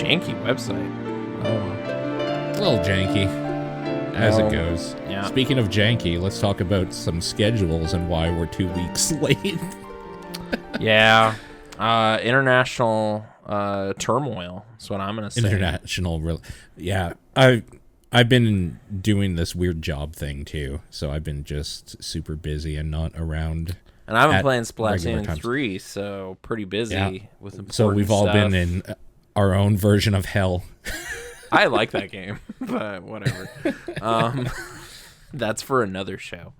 janky website. A little janky, as it goes. Yeah. Speaking of janky, let's talk about some schedules and why we're 2 weeks late. Yeah. International turmoil. That's what I'm going to say. Yeah. I've been doing this weird job thing, too. So I've been just super busy and not around. And I've been playing Splatoon 3, so pretty busy with important So we've all been in our own version of hell. I like that game, but whatever. That's for another show,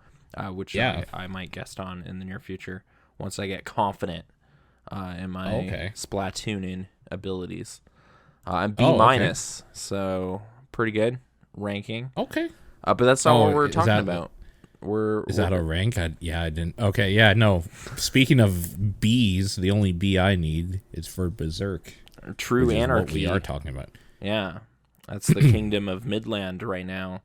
which I might guest on in the near future once I get confident in my Splatooning abilities. I'm B-, so pretty good ranking. Okay. But that's not what we're talking about. Is that a rank? I didn't. Okay, yeah, no. Speaking of Bs, the only B I need is for Berserk. True Anarchy. What we are talking about. Yeah. That's the kingdom of Midland right now.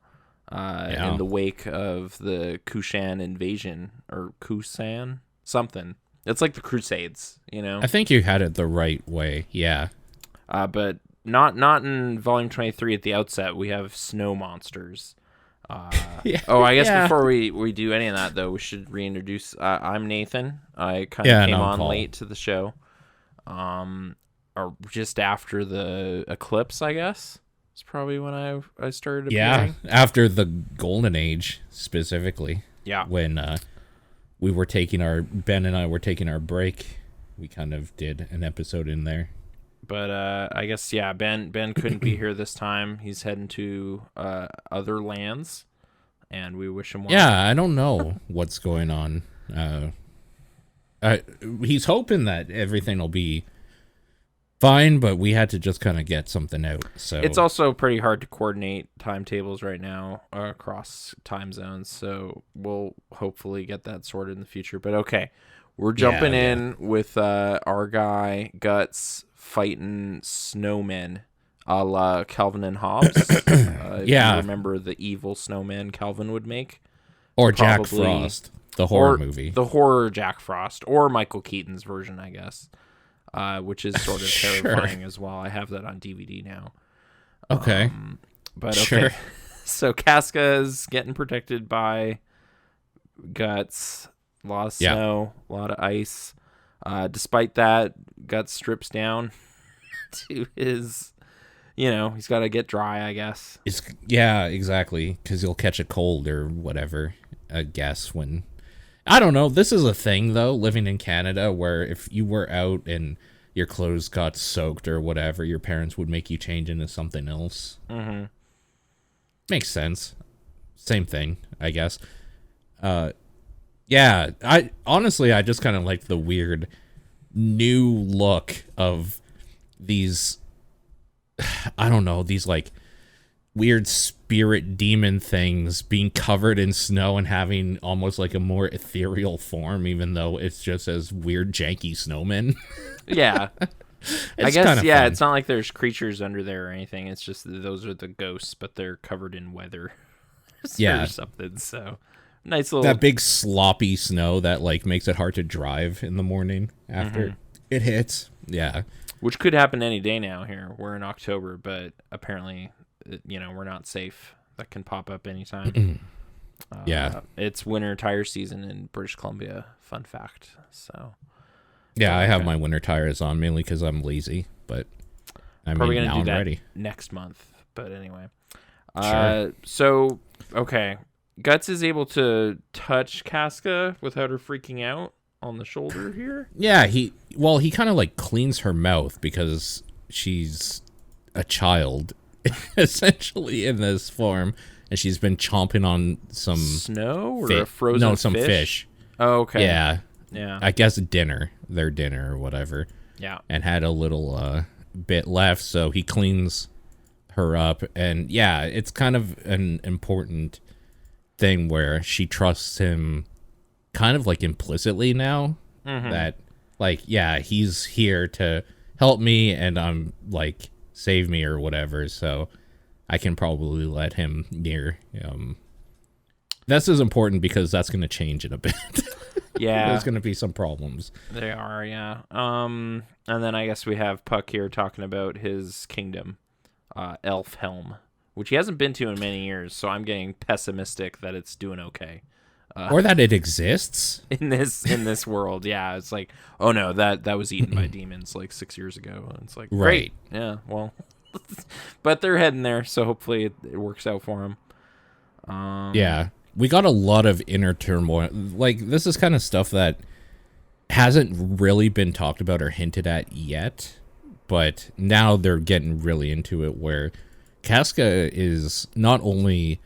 In the wake of the Kushan invasion. Or Kusan? Something. It's like the Crusades, you know? I think you had it the right way, yeah. But not in Volume 23 at the outset. We have snow monsters. I guess before we do any of that, though, we should reintroduce. I'm Nathan. I kind of came on late to the show. Or just after the eclipse, I guess. It's probably when I started appearing. Yeah, after the Golden Age, specifically. Yeah. When Ben and I were taking our break, we kind of did an episode in there. But I guess, Ben couldn't be here this time. He's heading to other lands, and we wish him well. Yeah, I don't know what's going on. He's hoping that everything will be fine, but we had to just kind of get something out. So it's also pretty hard to coordinate timetables right now across time zones, so we'll hopefully get that sorted in the future. But okay, we're jumping in with our guy Guts fighting snowmen a la Calvin and Hobbes. If you remember the evil snowman Calvin would make. Or Jack Frost, the horror movie. The horror Jack Frost, or Michael Keaton's version, I guess. Which is sort of terrifying as well. I have that on DVD now. Okay. Okay. So Casca is getting protected by Guts. A lot of snow, a lot of ice. Despite that, Guts strips down to his, he's got to get dry, I guess. Exactly. Because he'll catch a cold or whatever, I guess, when... I don't know. This is a thing, though, living in Canada, where if you were out and your clothes got soaked or whatever, your parents would make you change into something else. Mm-hmm. Makes sense. Same thing, I guess. I just kind of like the weird new look of these, I don't know, these like weird spirit demon things being covered in snow and having almost like a more ethereal form, even though it's just as weird janky snowmen. Yeah. I guess, fun. It's not like there's creatures under there or anything. It's just those are the ghosts, but they're covered in weather. Or something, so nice little... That big sloppy snow that like makes it hard to drive in the morning after it hits. Yeah. Which could happen any day now here. We're in October, but apparently... we're not safe. That can pop up anytime. It's winter tire season in British Columbia. Fun fact. So, I have my winter tires on mainly because I'm lazy, but I'm probably gonna do that ready next month. But anyway, sure. So okay, Guts is able to touch Casca without her freaking out on the shoulder here. Yeah, he kind of like cleans her mouth because she's a child. Essentially in this form, and she's been chomping on some snow or a frozen some fish. Oh, okay. Yeah. I guess their dinner or whatever. Yeah. And had a little bit left, so he cleans her up, and it's kind of an important thing where she trusts him kind of like implicitly now. That like he's here to help me, and I'm like save me or whatever, so I can probably let him near. This is important because that's going to change in a bit. Yeah. There's going to be some problems. They are, yeah. And then I guess we have Puck here talking about his kingdom, Elf Helm, which he hasn't been to in many years, so I'm getting pessimistic that it's doing okay. Or that it exists in this world. Yeah, it's like, oh no, that was eaten by demons like 6 years ago. And it's like, great. Yeah, well, but they're heading there, so hopefully it works out for them. Yeah, we got a lot of inner turmoil. Like, this is kind of stuff that hasn't really been talked about or hinted at yet, but now they're getting really into it, where Casca is not only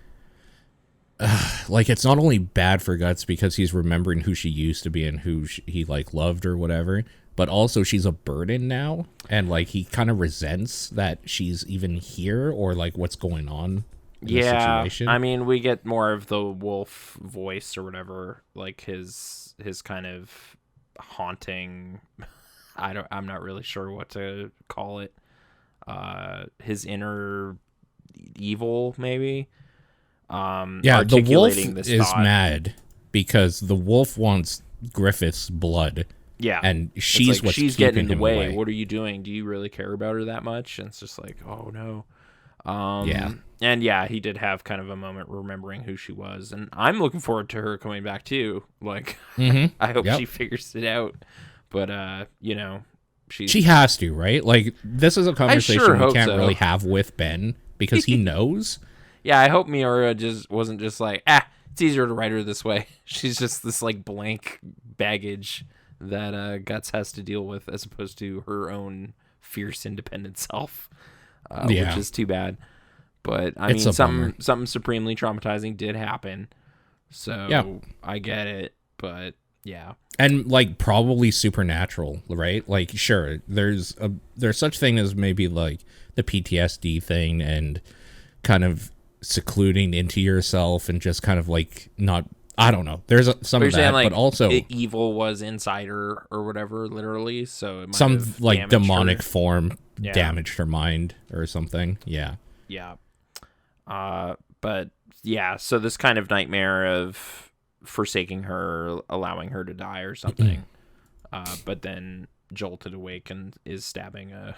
like, it's not only bad for Guts because he's remembering who she used to be and who he like loved or whatever, but also she's a burden now, and like he kind of resents that she's even here or like what's going on in the situation. I mean, we get more of the wolf voice or whatever, like his kind of haunting, I'm not really sure what to call it, his inner evil maybe. Yeah, the wolf is mad because the wolf wants Griffith's blood. Yeah, and she's like, she's getting in the way. What are you doing? Do you really care about her that much? And it's just like, oh no. Yeah, and yeah, he did have kind of a moment remembering who she was, and I'm looking forward to her coming back too. Like, I hope she figures it out. But you know, she has to, right? Like, this is a conversation we can't really have with Ben because he knows. Yeah, I hope Miura just wasn't just like, it's easier to write her this way. She's just this like blank baggage that Guts has to deal with, as opposed to her own fierce, independent self, which is too bad. But I mean, something supremely traumatizing did happen, so I get it. But yeah, and like probably supernatural, right? Like, sure, there's such thing as maybe like the PTSD thing and kind of secluding into yourself and just kind of like not, I don't know, there's some of that, like, but also evil was inside her or whatever, literally, so it might some have like demonic form damaged her mind or something. But yeah, so this kind of nightmare of forsaking her, allowing her to die or something, but then jolted awake and is stabbing a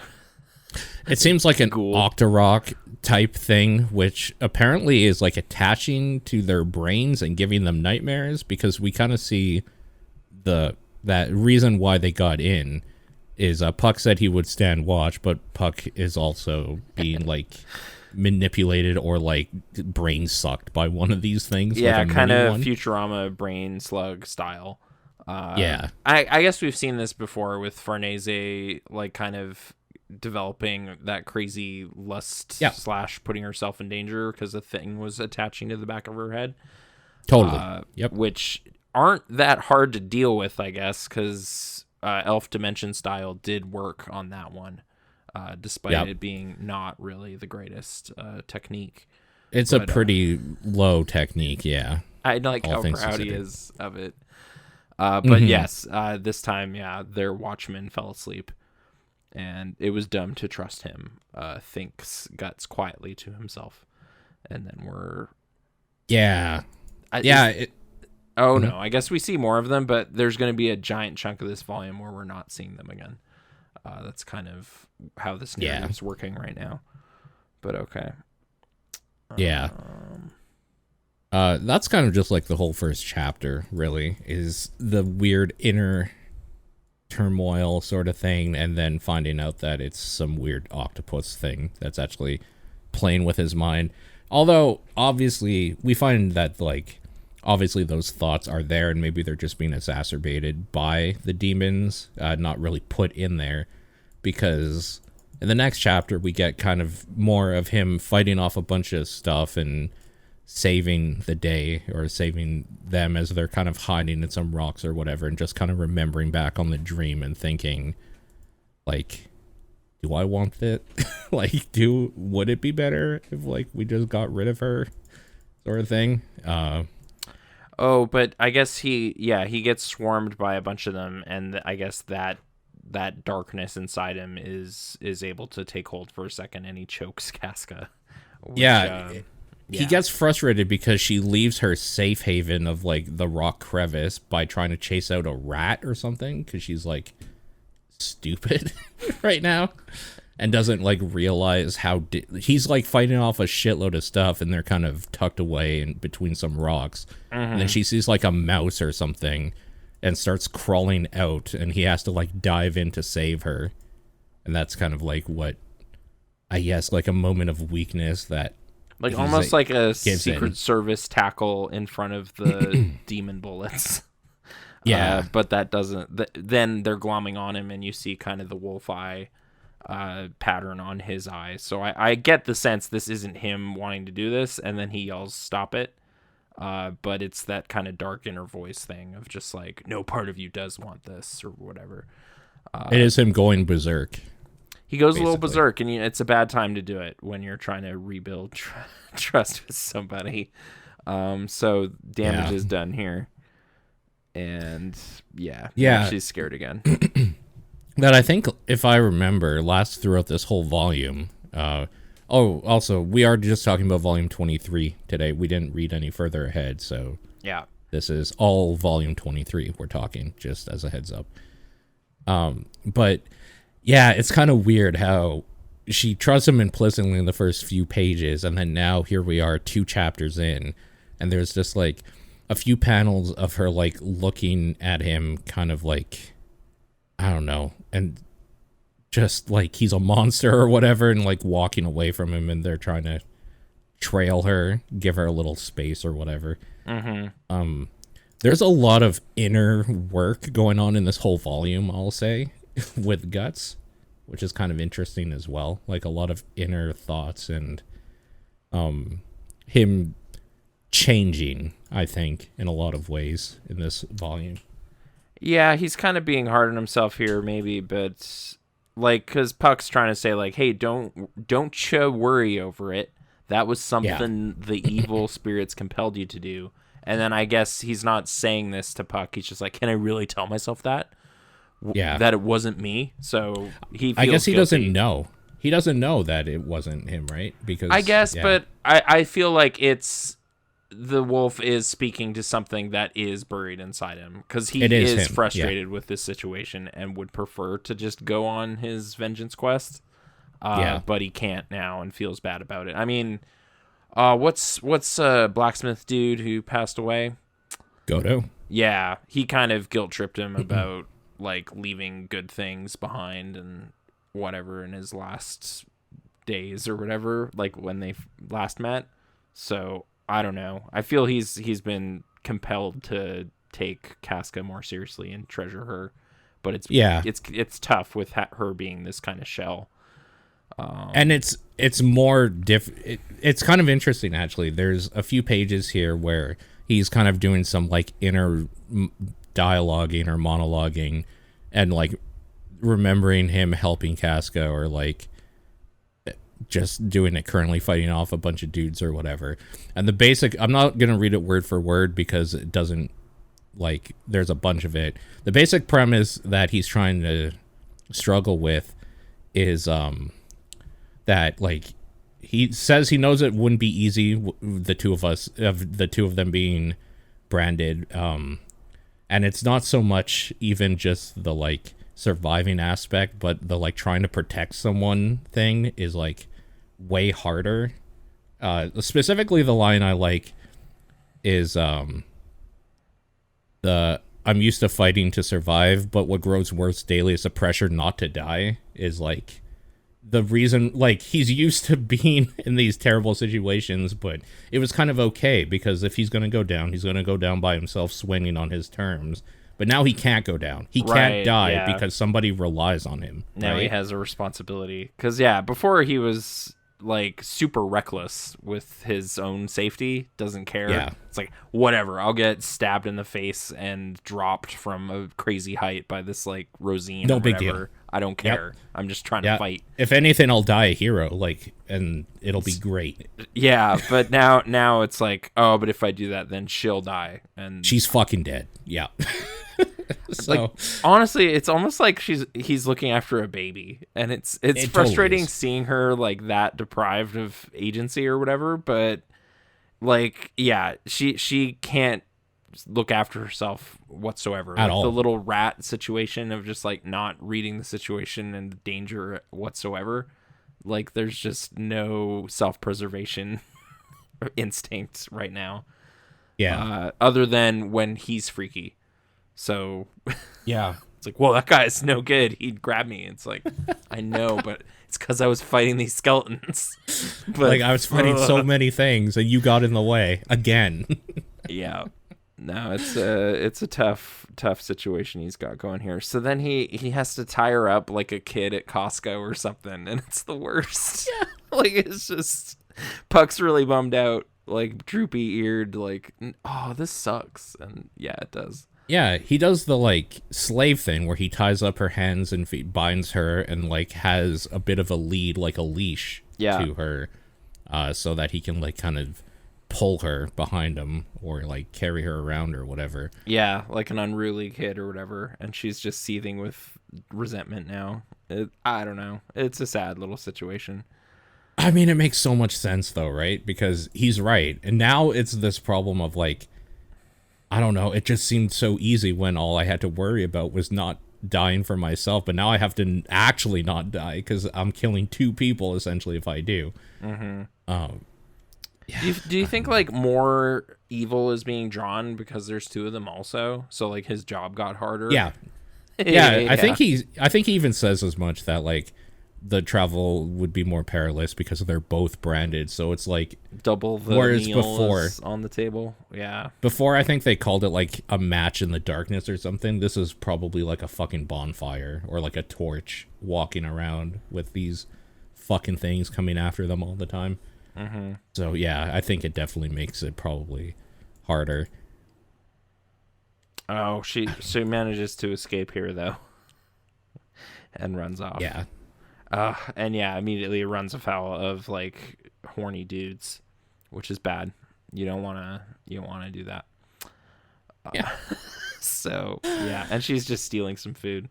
it seems like an Octorok type thing, which apparently is like attaching to their brains and giving them nightmares, because we kind of see that reason why they got in is Puck said he would stand watch, but Puck is also being like manipulated or like brain sucked by one of these things. Yeah, kind of Futurama brain slug style. I guess we've seen this before with Farnese, like kind of developing that crazy lust / putting herself in danger because a thing was attaching to the back of her head. Totally. Which aren't that hard to deal with, I guess, because Elf Dimension style did work on that one, despite it being not really the greatest technique. It's a pretty low technique, I like how proud he is of it. But yes, this time, their watchman fell asleep. And it was dumb to trust him, thinks Guts quietly to himself. And then we're... no, I guess we see more of them, but there's going to be a giant chunk of this volume where we're not seeing them again. That's kind of how this narrative's working right now. But okay. That's kind of just like the whole first chapter, really, is the weird inner turmoil sort of thing, and then finding out that it's some weird octopus thing that's actually playing with his mind. Although obviously we find that like obviously those thoughts are there, and maybe they're just being exacerbated by the demons, not really put in there, because in the next chapter we get kind of more of him fighting off a bunch of stuff and saving the day, or saving them as they're kind of hiding in some rocks or whatever, and just kind of remembering back on the dream and thinking like, do I want it? Like, would it be better if like we just got rid of her, sort of thing? But I guess he gets swarmed by a bunch of them, and I guess that darkness inside him is able to take hold for a second, and he chokes Casca. Which, he gets frustrated because she leaves her safe haven of like the rock crevice by trying to chase out a rat or something, because she's like stupid right now and doesn't like realize how he's like fighting off a shitload of stuff, and they're kind of tucked away in between some rocks. And then she sees like a mouse or something and starts crawling out, and he has to like dive in to save her. And that's kind of like what, I guess, like a moment of weakness that like almost like a Secret Service tackle in front of the demon bullets. Yeah. But that doesn't, then they're glomming on him, and you see kind of the wolf eye pattern on his eye. So I get the sense this isn't him wanting to do this, and then he yells, "Stop it." But it's that kind of dark inner voice thing of just like, no part of you does want this, or whatever. It is him going berserk. He goes a little berserk, and it's a bad time to do it when you're trying to rebuild trust with somebody. So damage is done here. And yeah, she's scared again. That I think, if I remember, lasts throughout this whole volume. Also, we are just talking about volume 23 today. We didn't read any further ahead, so yeah, this is all volume 23 we're talking, just as a heads up. But yeah, it's kind of weird how she trusts him implicitly in the first few pages, and then now here we are 2 chapters in, and there's just like a few panels of her like looking at him kind of like, I don't know, and just like he's a monster or whatever, and like walking away from him, and they're trying to trail her, give her a little space or whatever. There's a lot of inner work going on in this whole volume, I'll say, with Guts, which is kind of interesting as well. Like a lot of inner thoughts and him changing, I think, in a lot of ways in this volume. Yeah, he's kind of being hard on himself here, maybe, but like, because Puck's trying to say like, hey, don't worry over it. That was something the evil spirits compelled you to do. And then I guess he's not saying this to Puck. He's just like, can I really tell myself that? Yeah. That it wasn't me? So he feels I guess he guilty. doesn't know. He doesn't know that it wasn't him, right? Because I guess, but I feel like it's the wolf is speaking to something that is buried inside him, because he is frustrated with this situation and would prefer to just go on his vengeance quest. But he can't now and feels bad about it. I mean, what's blacksmith dude who passed away? Godo. Yeah, he kind of guilt tripped him about like leaving good things behind and whatever in his last days or whatever, like when they last met. So I don't know. I feel he's been compelled to take Casca more seriously and treasure her, but it's tough with her being this kind of shell. And it's more it's kind of interesting, actually. There's a few pages here where he's kind of doing some like inner dialoguing or monologuing, and like remembering him helping Casca, or like just doing it currently, fighting off a bunch of dudes or whatever. And the basic, I'm not gonna read it word for word because it doesn't, like, there's a bunch of it. The basic premise that he's trying to struggle with is that like he says he knows it wouldn't be easy, the two of them being branded, and it's not so much even just the like surviving aspect, but the like trying to protect someone thing is like way harder. Specifically the line I like is I'm used to fighting to survive, but what grows worse daily is the pressure not to die. Is like the reason, like, he's used to being in these terrible situations, but it was kind of okay, because if he's going to go down, he's going to go down by himself, swinging on his terms. But now he can't go down. He can't die because somebody relies on him. Now he has a responsibility. Because, before he was, like, super reckless with his own safety, doesn't care. Yeah. It's like, whatever, I'll get stabbed in the face and dropped from a crazy height by this, like, Rosine or whatever. Big deal. I don't care. Yep. I'm just trying to fight. If anything, I'll die a hero, like, and it'll be great. Yeah, but now it's like, oh, but if I do that, then she'll die, and she's fucking dead. Yeah. So like, honestly, it's almost like he's looking after a baby, and it frustrating totally seeing her like that deprived of agency or whatever. But Like, yeah, she can't look after herself whatsoever. At Like, all. the little rat situation of just like not reading the situation and the danger whatsoever. Like, there's just no self-preservation instinct right now. Yeah. Other than when he's freaky. So Yeah. it's like, well, that guy's no good. He'd grab me. It's like, I know, but it's because I was fighting these skeletons. But, Like, I was fighting so many things, and you got in the way again. Yeah. No, it's a tough situation he's got going here. So then he has to tie her up like a kid at Costco or something, and it's the worst. Yeah. Like, it's just Puck's really bummed out, like droopy eared, like, oh, this sucks. And yeah, it does. Yeah, he does the, like, slave thing where he ties up her hands and binds her and, like, has a bit of a lead, like a leash to her, so that he can, like, kind of pull her behind him or, like, carry her around or whatever. Yeah, like an unruly kid or whatever, and she's just seething with resentment now. I don't know. It's a sad little situation. I mean, it makes so much sense, though, right? Because he's right. And now it's this problem of, like, I don't know, it just seemed so easy when all I had to worry about was not dying for myself, but now I have to actually not die because I'm killing two people, essentially, if I do. Mm-hmm. Yeah. Do you think, like, more evil is being drawn because there's two of them also? So, like, his job got harder? Yeah. Yeah, I think he even says as much that, like, the travel would be more perilous because they're both branded, so it's like double the whereas meal before is on the table. Yeah. Before, I think they called it like a match in the darkness or something. This is probably like a fucking bonfire or like a torch walking around with these fucking things coming after them all the time. Mm-hmm. So yeah, I think it definitely makes it probably harder. Oh, she manages to escape here though, and runs off. Yeah. And yeah, immediately runs afoul of like horny dudes, which is bad. You don't want to do that. Yeah. So yeah, and she's just stealing some food.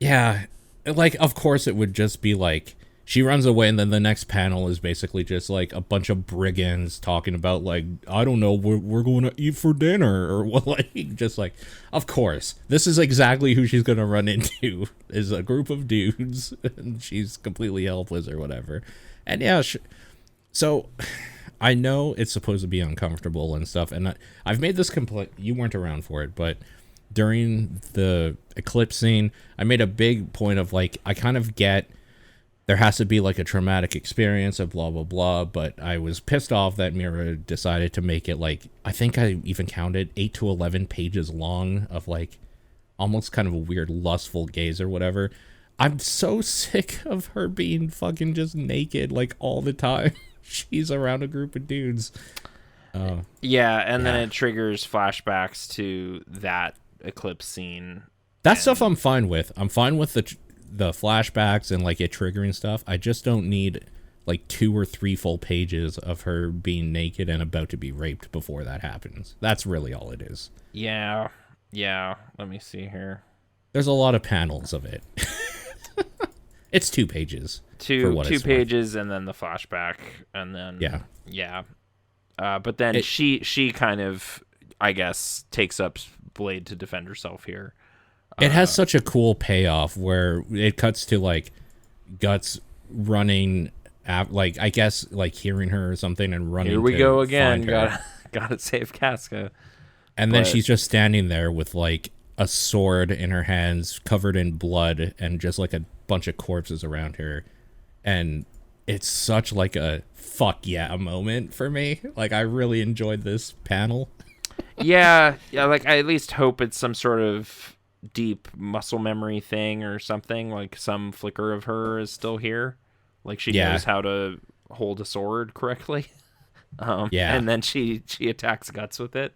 Yeah, like of course it would just be like she runs away, and then the next panel is basically just like a bunch of brigands talking about like, I don't know, we're going to eat for dinner or what, like just like, of course this is exactly who she's gonna run into is a group of dudes, and she's completely helpless or whatever. And yeah, so I know it's supposed to be uncomfortable and stuff, and I've made this complaint. You weren't around for it, but during the eclipse scene, I made a big point of like, I kind of get there has to be like a traumatic experience of blah, blah, blah. But I was pissed off that Mira decided to make it like, I think I even counted 8 to 11 pages long of like almost kind of a weird lustful gaze or whatever. I'm so sick of her being fucking just naked like all the time. She's around a group of dudes. Yeah, and then it triggers flashbacks to that eclipse scene. That stuff I'm fine with. I'm fine with the flashbacks and like it triggering stuff. I just don't need like 2 or 3 full pages of her being naked and about to be raped before that happens. That's really all it is. Yeah. Let me see here. There's a lot of panels of it. It's 2 pages. Two pages, and then the flashback, and then yeah. But then she kind of, I guess, takes up Blade to defend herself here. It has such a cool payoff where it cuts to like Guts running, like I guess like hearing her or something and running. Here we go again. Gotta save Casca. And then she's just standing there with like a sword in her hands, covered in blood, and just like a bunch of corpses around her. And it's such like a fuck yeah moment for me. Like I really enjoyed this panel. Yeah. Like I at least hope it's some sort of deep muscle memory thing or something, like some flicker of her is still here, like she knows how to hold a sword correctly. And then she attacks Guts with it.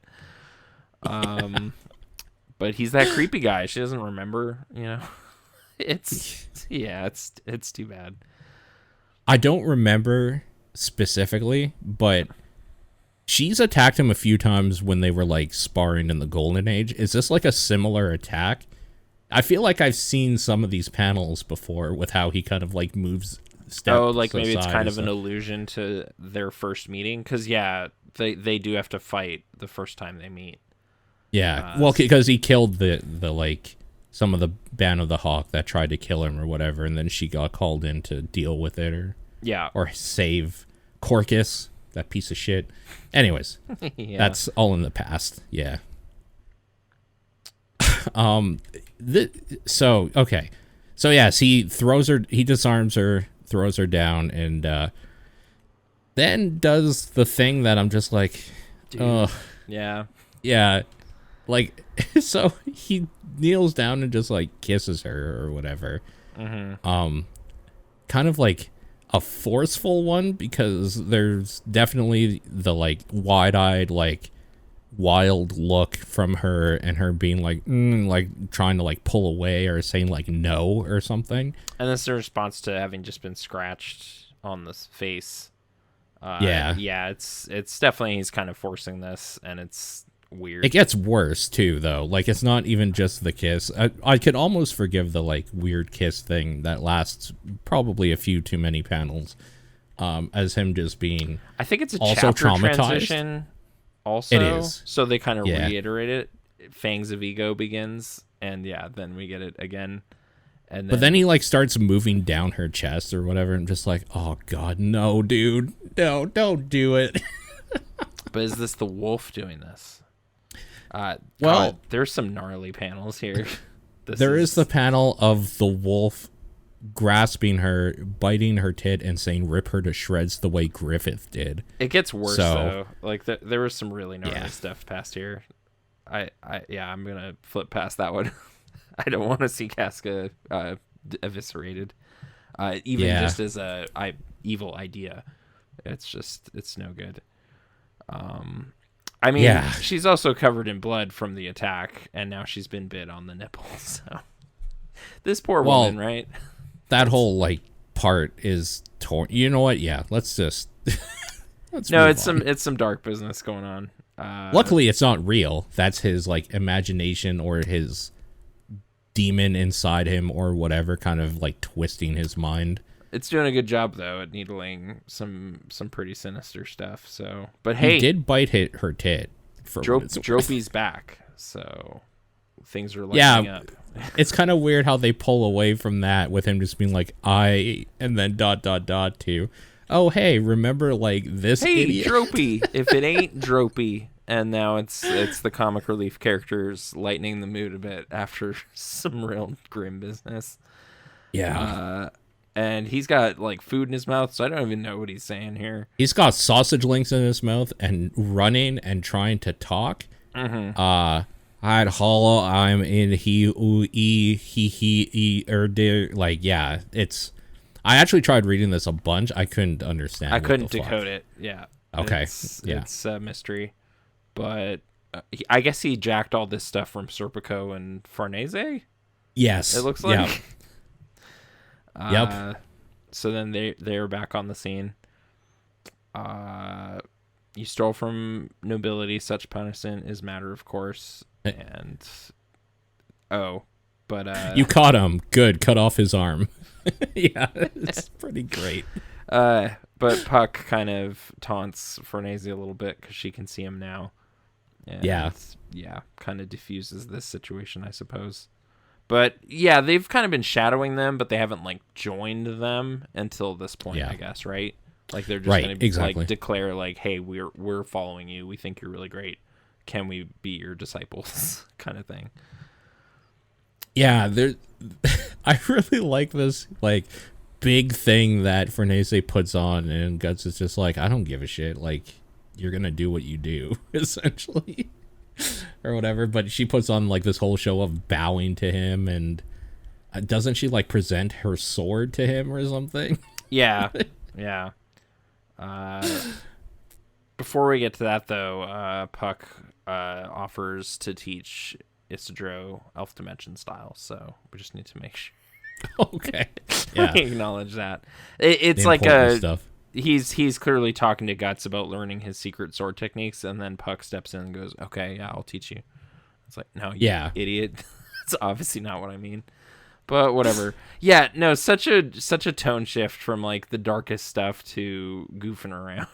But he's that creepy guy. She doesn't remember, it's too bad. I don't remember specifically, but she's attacked him a few times when they were like sparring in the Golden Age. Is this like a similar attack? I feel like I've seen some of these panels before with how he kind of like moves steps like maybe it's aside kind and of an stuff. allusion to their first meeting, because they do have to fight the first time they meet. Yeah, well, because he killed the like some of the band of the Hawk that tried to kill him or whatever, and then she got called in to deal with it or save Corcus, that piece of shit. Anyways, that's all in the past. Yeah. So yes, he disarms her, throws her down, and then does the thing that I'm just like, Dude. yeah, like, so he kneels down and just like kisses her or whatever. Kind of like a forceful one, because there's definitely the like wide-eyed, like wild look from her, and her being like like trying to like pull away or saying like no or something. And that's the response to having just been scratched on the face. It's definitely, he's kind of forcing this, and it's weird. It gets worse too, though. Like, it's not even just the kiss. I could almost forgive the like weird kiss thing that lasts probably a few too many panels, as him just being, I think it's a also chapter traumatized. Transition also. It is. So they kind of reiterate it. Fangs of Ego begins, and then we get it again. And but then he like starts moving down her chest or whatever, and just like, oh god, no, dude, no, don't do it. But is this the wolf doing this? Well, there's some gnarly panels here. There is the panel of the wolf grasping her, biting her tit, and saying "rip her to shreds" the way Griffith did. It gets worse though. Like there was some really gnarly stuff past here. I'm gonna flip past that one. I don't want to see Casca eviscerated, just as a evil idea. It's no good. I mean, she's also covered in blood from the attack, and now she's been bit on the nipples. So this poor woman, right? That whole like part is torn. You know what? Yeah, let's just. It's some dark business going on. Luckily, it's not real. That's his like imagination or his demon inside him or whatever, kind of like twisting his mind. It's doing a good job though at needling some pretty sinister stuff. So, but hey, he did bite her tit. Dropey's back, so things are lining up. It's kind of weird how they pull away from that with him just being like and then ... to, oh hey, remember like this? Hey, idiot? Dropey, if it ain't Dropey. And now it's the comic relief characters lightening the mood a bit after some real grim business. Yeah. And he's got like food in his mouth, so I don't even know what he's saying here. He's got sausage links in his mouth and running and trying to talk. I'd hollow. I'm in he like, yeah. It's. I actually tried reading this a bunch. I couldn't understand. I couldn't decode it. Yeah. Okay. It's a mystery. But I guess he jacked all this stuff from Serpico and Farnese? Yes. It looks like. Yep. So then they're back on the scene. You stole from nobility. Such punishment is matter of course. And... you caught him. Good. Cut off his arm. Yeah, it's pretty great. But Puck kind of taunts Farnese a little bit because she can see him now. And kind of diffuses this situation, I suppose. But yeah, they've kind of been shadowing them, but they haven't like joined them until this point, I guess, right? Like they're just going to like declare like, "Hey, we're following you. We think you're really great. Can we be your disciples?" kind of thing. Yeah, I really like this like big thing that Farnese puts on, and Guts is just like, I don't give a shit. Like, you're gonna do what you do, essentially, or whatever. But she puts on like this whole show of bowing to him, and doesn't she like present her sword to him or something? Yeah. Before we get to that, though, Puck offers to teach Isidro Elf Dimension style, so we just need to make sure. Okay. Yeah. We acknowledge that. It's like stuff. He's clearly talking to Guts about learning his secret sword techniques, and then Puck steps in and goes, "Okay, yeah, I'll teach you." It's like, no, you idiot. That's obviously not what I mean. But whatever. Yeah, no, such a tone shift from like the darkest stuff to goofing around.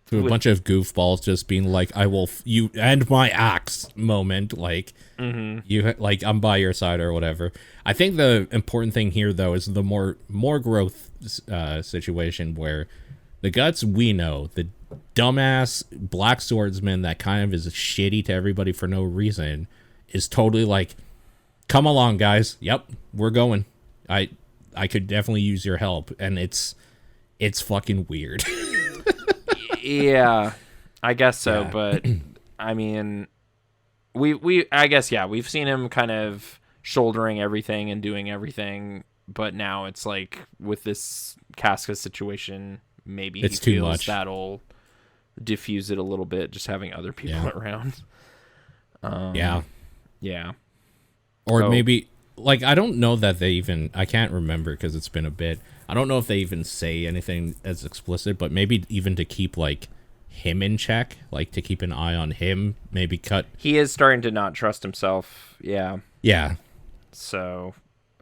To a bunch of goofballs just being like, "I will, you and my axe" moment, like you like I'm by your side or whatever. I think the important thing here though is the more growth situation where the Guts we know, the dumbass black swordsman that kind of is shitty to everybody for no reason, is totally like, come along, guys. Yep, we're going. I could definitely use your help, and it's fucking weird. Yeah, I guess so. Yeah. But I mean, we I guess we've seen him kind of shouldering everything and doing everything, but now it's like with this Casca situation, maybe it's he feels too much. That'll diffuse it a little bit, just having other people around. Yeah. Or maybe, like, I don't know that they even, I can't remember because it's been a bit. I don't know if they even say anything as explicit, but maybe even to keep, like, him in check, like, to keep an eye on him, maybe cut. He is starting to not trust himself, yeah. Yeah. So,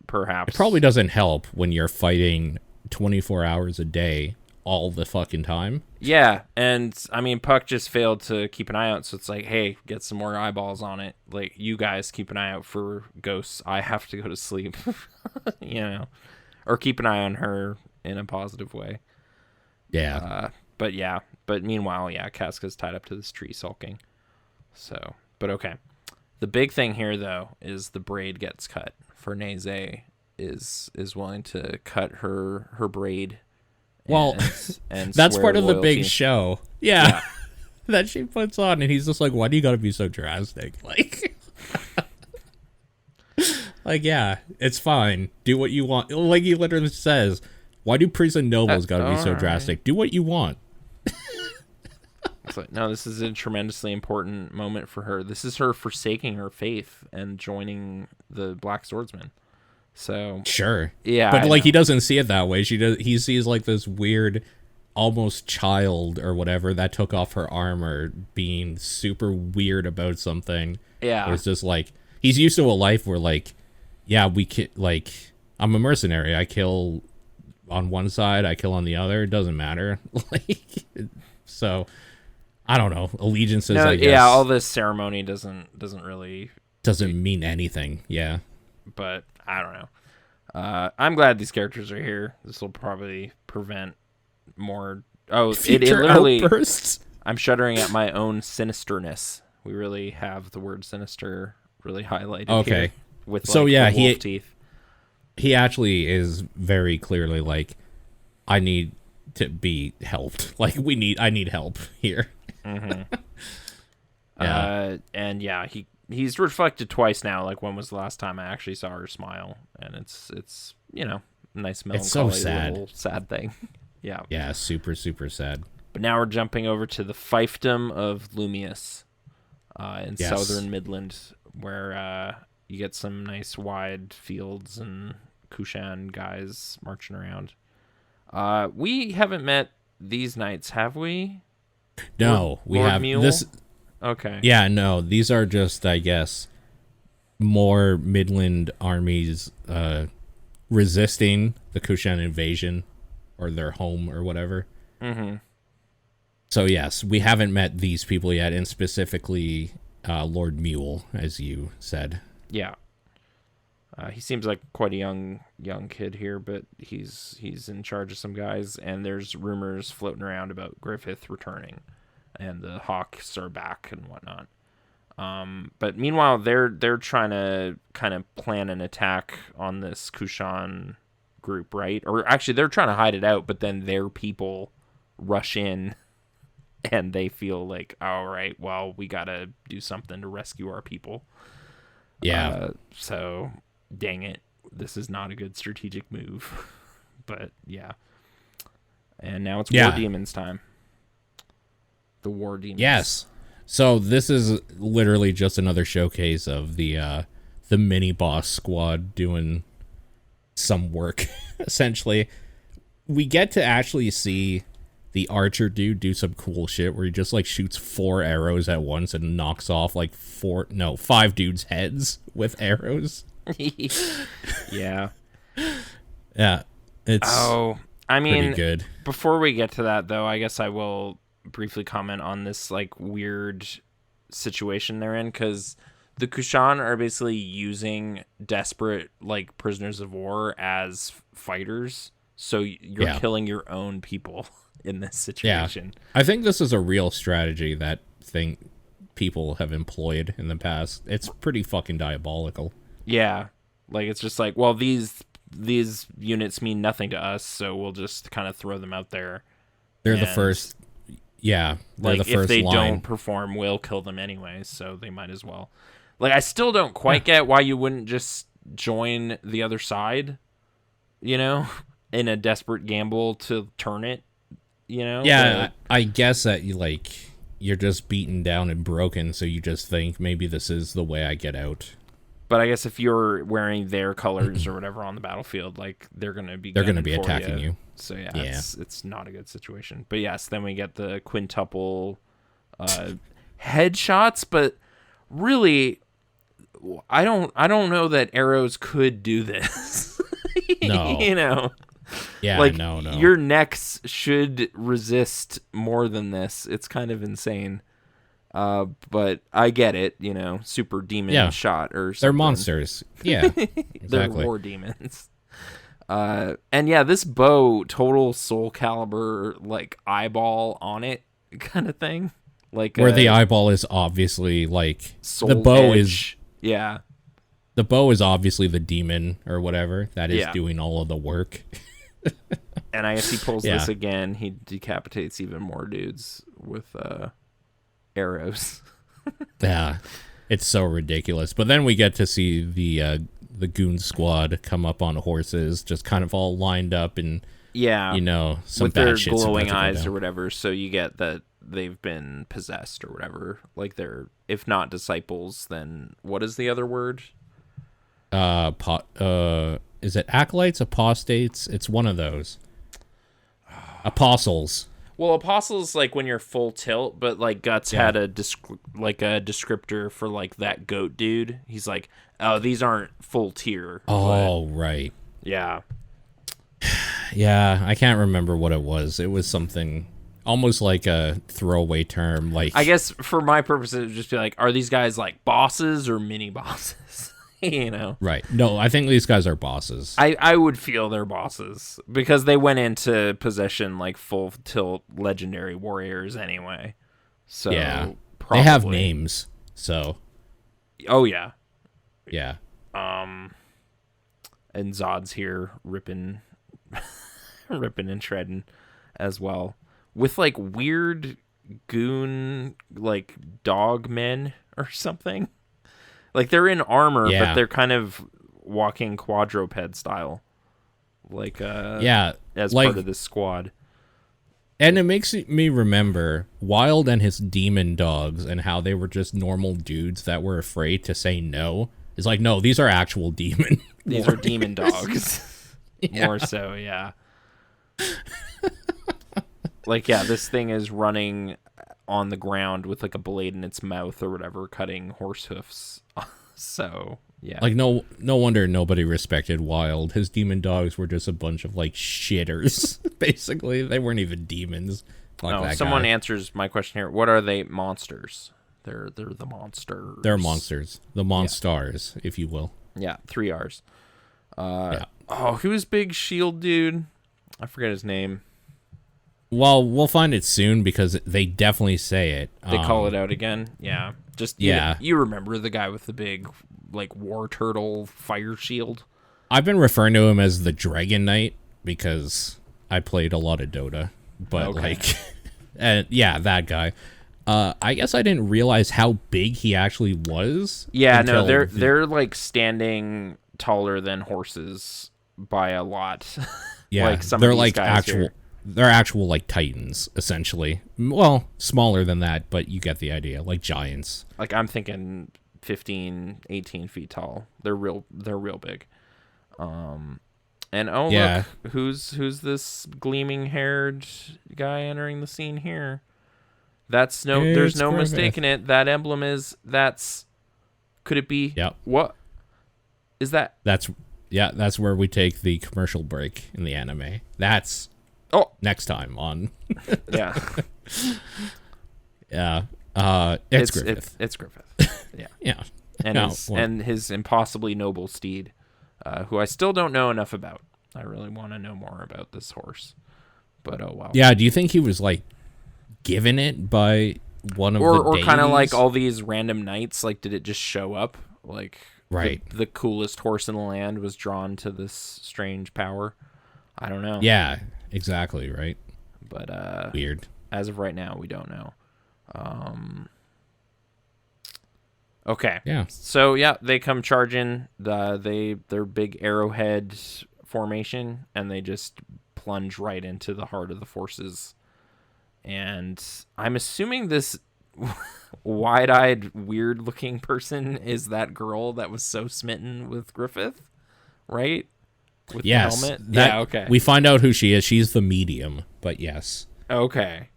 perhaps. It probably doesn't help when you're fighting 24 hours a day all the fucking time. Yeah, and I mean, Puck just failed to keep an eye out, so it's like, hey, get some more eyeballs on it. Like, you guys keep an eye out for ghosts. I have to go to sleep, you know, or keep an eye on her in a positive way. Yeah. But meanwhile, Casca's tied up to this tree sulking. So, but okay. The big thing here, though, is the braid gets cut. Fernese is willing to cut her braid. Well, and that's part of the big show. Yeah. That she puts on, and he's just like, why do you gotta be so drastic? Like, yeah, it's fine. Do what you want. Like he literally says, why do prison nobles gotta be so drastic? Do what you want. It's like, no, this is a tremendously important moment for her. This is her forsaking her faith and joining the Black Swordsman. So sure, yeah, but like he doesn't see it that way. He sees like this weird, almost child or whatever that took off her armor, being super weird about something. Yeah, it's just like he's used to a life where like, yeah, like I'm a mercenary. I kill on one side, I kill on the other. It doesn't matter. Like, so I don't know, allegiances. No, I guess. Yeah, all this ceremony doesn't really mean anything. Yeah, but I don't know. I'm glad these characters are here. This will probably prevent more. Oh, it literally. Outbursts. I'm shuddering at my own sinisterness. We really have the word sinister really highlighted. Okay. Here with so like, yeah, the wolf teeth. He actually is very clearly like, I need to be helped. Like I need help here. Mm-hmm. And yeah, he's reflected twice now. Like, when was the last time I actually saw her smile? And it's you know, nice melancholy, it's so sad. Little sad thing. Yeah, super super sad. But now we're jumping over to the fiefdom of Lumius, in southern Midland, where you get some nice wide fields and Kushan guys marching around. We haven't met these knights, have we? No, we have Mule? This. Okay. Yeah, no, these are just, I guess, more Midland armies resisting the Kushan invasion or their home or whatever. Mm-hmm. So yes, we haven't met these people yet, and specifically Lord Mule, as you said. Yeah. He seems like quite a young kid here, but he's in charge of some guys, and there's rumors floating around about Griffith returning, and the Hawks are back and whatnot. But meanwhile, they're trying to kind of plan an attack on this Kushan group, right? Or actually, they're trying to hide it out, but then their people rush in, and they feel like, all right, well, we gotta do something to rescue our people. Yeah. So, dang it, this is not a good strategic move. But yeah. And now it's War Demons time. The War Demons. Yes. So this is literally just another showcase of the mini boss squad doing some work. Essentially, we get to actually see the archer dude do some cool shit where he just like shoots 4 arrows at once and knocks off like 5 dudes' heads with arrows. Yeah. Yeah, it's I mean, pretty good. Before we get to that, though, I guess I will briefly comment on this like weird situation they're in, because the Kushan are basically using desperate like prisoners of war as fighters. So you're killing your own people in this situation. Yeah. I think this is a real strategy that people have employed in the past. It's pretty fucking diabolical. Yeah. Like, it's just like, well, these units mean nothing to us, so we'll just kind of throw them out there. They're the first. Yeah. They're the first if they line. don't perform, we'll kill them anyway, so they might as well. Like, I still don't quite get why you wouldn't just join the other side, you know, in a desperate gamble to turn it, you know? Yeah, I guess that you're just beaten down and broken, so you just think maybe this is the way I get out. But I guess if you're wearing their colors or whatever on the battlefield, like, they're going to be attacking you. So yeah. It's not a good situation. But yes, then we get the quintuple headshots, but really I don't know that arrows could do this. No. You know. Yeah, like, no. Your necks should resist more than this. It's kind of insane. But I get it, you know, super demon shot or something. They're monsters. Yeah, exactly. They're war demons. And yeah, this bow, total Soul Calibur, like, eyeball on it kind of thing. Like, where the eyeball is obviously, like, soul the bow edge. Yeah. The bow is obviously the demon or whatever that is doing all of the work. And I guess he pulls this again. He decapitates even more dudes with arrows. Yeah, it's so ridiculous. But then we get to see the goon squad come up on horses, just kind of all lined up, and you know, some with bad their shit's glowing eyes or whatever. So you get that they've been possessed or whatever. Like, they're, if not disciples, then what is the other word? Is it acolytes, apostates? It's one of those. Apostles. Well, apostles, like, when you're full tilt, but like Guts had a descriptor for like that goat dude. He's like, oh, these aren't full tier. Oh, right. Yeah. Yeah, I can't remember what it was. It was something almost like a throwaway term. Like, I guess for my purposes, it would just be like, are these guys like bosses or mini bosses? You know? Right. No, I think these guys are bosses. I would feel they're bosses because they went into possession like full tilt legendary warriors anyway. So yeah, probably. They have names. So. Oh yeah. Yeah. And Zod's here ripping and shredding as well with like weird goon like dog men or something. Like, they're in armor, but they're kind of walking quadruped style. Like, as part of this squad. And it makes me remember Wild and his demon dogs and how they were just normal dudes that were afraid to say no. It's like, no, these are actual demon These are demon dogs. More so, yeah. Like, yeah, this thing is running on the ground with like a blade in its mouth or whatever, cutting horse hoofs. So yeah, like no wonder nobody respected Wild. His demon dogs were just a bunch of like shitters. Basically, they weren't even demons. No, someone answers my question here. What are they? Monsters. They're the monsters. They're monsters. The monstars, if you will. Yeah, 3 R's. Oh, who's big shield dude? I forget his name. Well, we'll find it soon because they definitely say it. They call it out again. Yeah. You remember the guy with the big, like, war turtle fire shield? I've been referring to him as the Dragon Knight because I played a lot of Dota. But, that guy. I guess I didn't realize how big he actually was. Yeah, no, they're like standing taller than horses by a lot. Yeah, like some they're of these like guys actual. Here. They're actual like titans, essentially. Well, smaller than that, but you get the idea. Like giants. Like, I'm thinking 15, 18 feet tall. They're real big. And look, who's this gleaming haired guy entering the scene here? There's no mistaking it. That emblem could it be? Yep. What? That's where we take the commercial break in the anime. That's next time on. Yeah. Yeah. It's Griffith. It's Griffith. Yeah. Yeah. And his impossibly noble steed, who I still don't know enough about. I really want to know more about this horse. But oh well. Yeah, do you think he was like given it by one of or kind of like all these random knights? Like, did it just show up? Like, right. The coolest horse in the land was drawn to this strange power. I don't know. Yeah, exactly, right. But weird. As of right now, we don't know. Okay. Yeah. So yeah, they come charging. Their big arrowhead formation, and they just plunge right into the heart of the forces. And I'm assuming this wide-eyed, weird-looking person is that girl that was so smitten with Griffith, right? With the helmet? Yeah, okay. We find out who she is. She's the medium, but yes. Okay.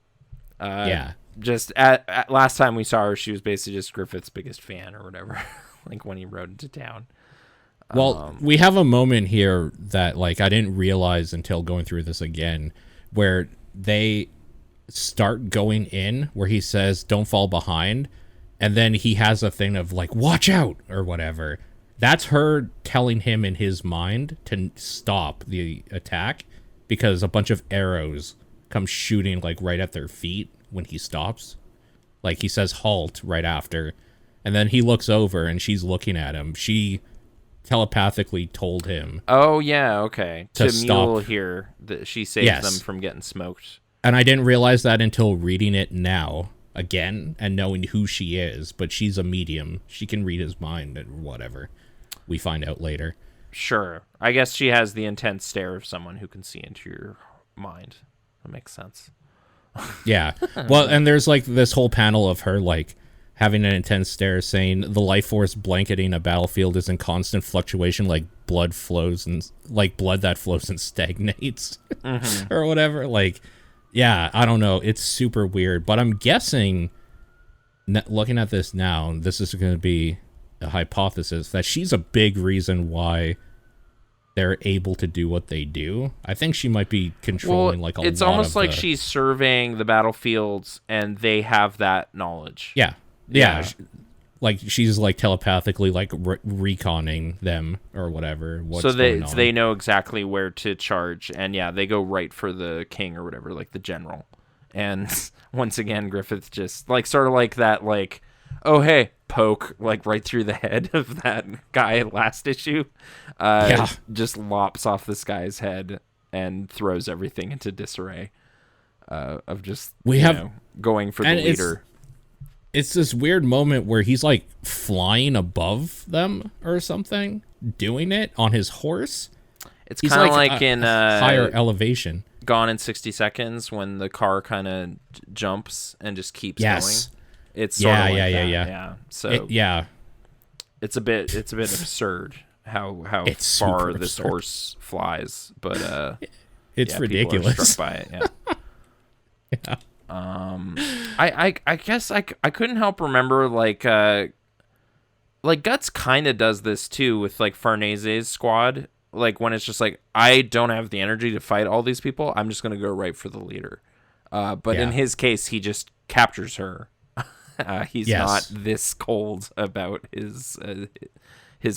Yeah. Just at last time we saw her, she was basically just Griffith's biggest fan or whatever, like when he rode into town. Well, we have a moment here that like I didn't realize until going through this again, where they start going in, where he says, "Don't fall behind," and then he has a thing of like, "Watch out" or whatever. That's her telling him in his mind to stop the attack because a bunch of arrows come shooting like right at their feet when he stops. Like he says halt right after, and then he looks over and she's looking at him. She telepathically told him. Oh yeah, okay. To Mule stop. here, that she saves them from getting smoked. And I didn't realize that until reading it now again and knowing who she is. But she's a medium. She can read his mind and whatever. We find out later. Sure. I guess she has the intense stare of someone who can see into your mind. That makes sense. Yeah. Well, and there's like this whole panel of her like having an intense stare saying the life force blanketing a battlefield is in constant fluctuation, like blood flows and like blood that flows and stagnates or whatever. Like, yeah, I don't know. It's super weird, but I'm guessing looking at this now, this is going to be a hypothesis that she's a big reason why they're able to do what they do. I think she might be controlling like a lot of it's almost like she's surveying the battlefields and they have that knowledge. Yeah. Like she's like telepathically like reconning them or whatever. So they know exactly where to charge, and yeah, they go right for the king or whatever, like the general. And once again, Griffith just like sort of like that, like, oh hey, poke like right through the head of that guy last issue. Just lops off this guy's head and throws everything into disarray. Of just going for the leader. It's this weird moment where he's like flying above them or something, doing it on his horse. It's kind of like in higher elevation. Gone in 60 Seconds when the car kind of jumps and just keeps going. It's sort of like that. Yeah. So it's a bit absurd how far this horse flies, but it's ridiculous. People are struck by it. Yeah. I guess I couldn't help remember like Guts kind of does this too with like Farnese's squad, like when it's just like, I don't have the energy to fight all these people, I'm just gonna go right for the leader. But in his case, he just captures her. He's not this cold about his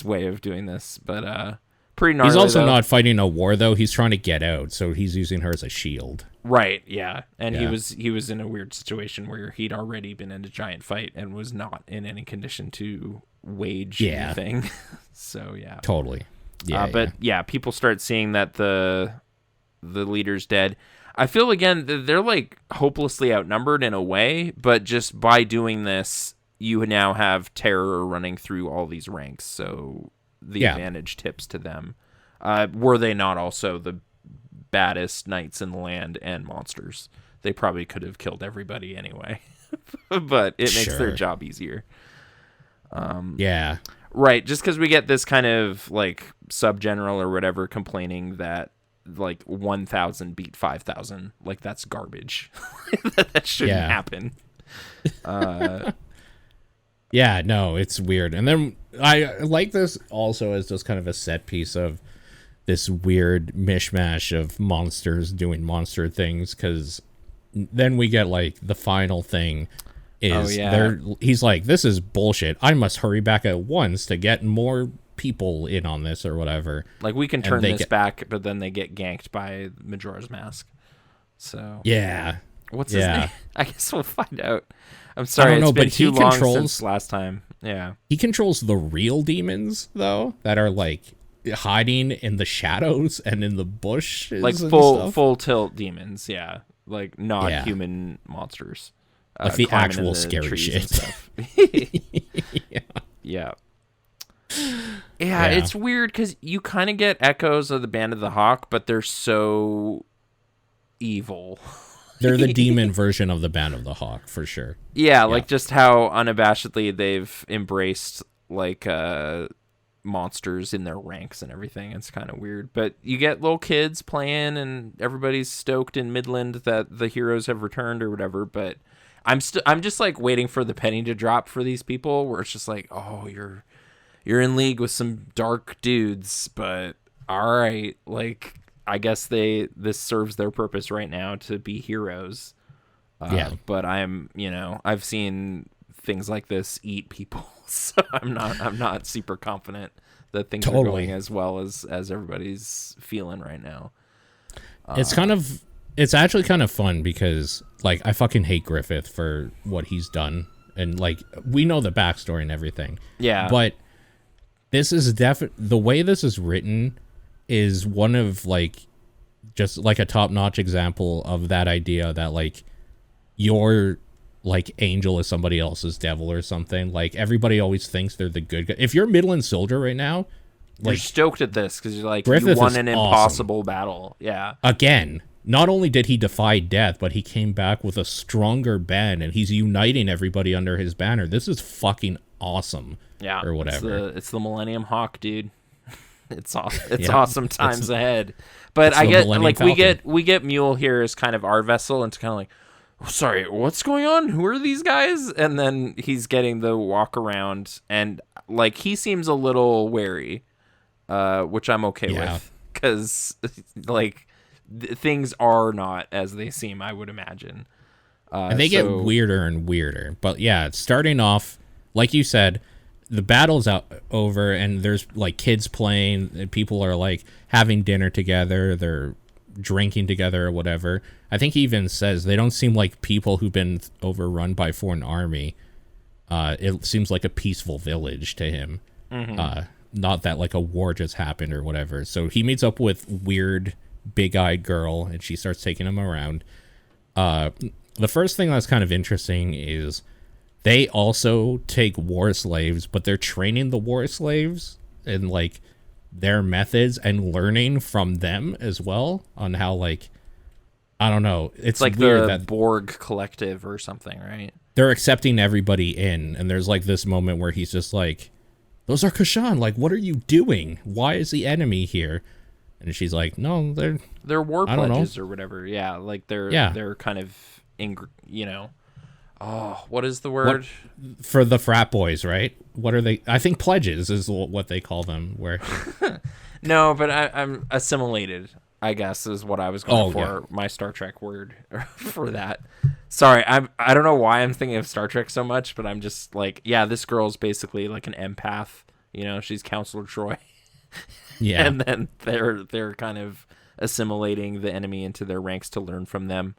way of doing this, but pretty gnarly. He's also not fighting a war though. He's trying to get out, so he's using her as a shield. Right, yeah. And he was in a weird situation where he'd already been in a giant fight and was not in any condition to wage anything. So yeah. Totally. Yeah. People start seeing that the leader's dead. I feel again they're like hopelessly outnumbered in a way, but just by doing this, you now have terror running through all these ranks. So the advantage tips to them. Were they not also the baddest knights in the land and monsters? They probably could have killed everybody anyway. But it makes their job easier. Right, just because we get this kind of like sub-general or whatever complaining that like 1,000 beat 5,000. Like that's garbage. That shouldn't happen. Yeah, no, it's weird. And then I like this also as just kind of a set piece of this weird mishmash of monsters doing monster things, because then we get like the final thing is he's like, this is bullshit. I must hurry back at once to get more people in on this or whatever. Like, we can turn this back, but then they get ganked by Majora's Mask. So yeah. What's his name? I guess we'll find out. I'm sorry, it's been too long since last time. Yeah. He controls the real demons, though, that are, like, hiding in the shadows and in the bush. Like, full tilt demons, yeah. Like, not human monsters. Like the actual scary shit. Yeah. Yeah, it's weird, because you kind of get echoes of the Band of the Hawk, but they're so evil. They're the demon version of the Band of the Hawk, for sure. Yeah, like just how unabashedly they've embraced like monsters in their ranks and everything. It's kind of weird. But you get little kids playing and everybody's stoked in Midland that the heroes have returned or whatever, but I'm just like waiting for the penny to drop for these people, where it's just like, "Oh, you're in league with some dark dudes, but all right, like I guess this serves their purpose right now to be heroes." But I've seen things like this eat people, so I'm not super confident that things are going as well as everybody's feeling right now. It's actually kind of fun because, like, I fucking hate Griffith for what he's done, and like we know the backstory and everything. Yeah, but this is the way this is written is one of like just like a top-notch example of that idea that like your like angel is somebody else's devil or something. Like, everybody always thinks they're the good guy. If you're Midland Soldier right now, like, you're stoked at this because you're like, Griffith you won an impossible battle. Yeah. Again, not only did he defy death, but he came back with a stronger band, and he's uniting everybody under his banner. This is fucking awesome. Yeah. Or whatever. It's the Millennium Hawk, dude. It's awesome times ahead. But I get like Falcon. we get Mule here as kind of our vessel, and it's kind of like, oh, sorry, what's going on? Who are these guys? And then he's getting the walk around, and like he seems a little wary, which I'm okay with, because like things are not as they seem, I would imagine. And they get weirder and weirder. But yeah, starting off, like you said, the battle's over, and there's like kids playing, and people are like having dinner together, they're drinking together or whatever. I think he even says they don't seem like people who've been overrun by a foreign army. It seems like a peaceful village to him. Mm-hmm. Not that like a war just happened or whatever. So he meets up with weird big-eyed girl, and she starts taking him around. The first thing that's kind of interesting is they also take war slaves, but they're training the war slaves in like their methods and learning from them as well on how, like, I don't know. It's like weird the that Borg collective or something, right? They're accepting everybody in, and there's like this moment where he's just like, "Those are Kashan. Like, what are you doing? Why is the enemy here?" And she's like, "No, they're war pledges or whatever." Yeah, like they're kind of oh, what is the word? For the frat boys, right? What are they? I think pledges is what they call them. Where no, but I'm assimilated, I guess, is what I was going for. Yeah. My Star Trek word for that. Sorry, I don't know why I'm thinking of Star Trek so much, but I'm just like, yeah, this girl's basically like an empath. You know, she's Counselor Troy. Yeah, and then they're kind of assimilating the enemy into their ranks to learn from them.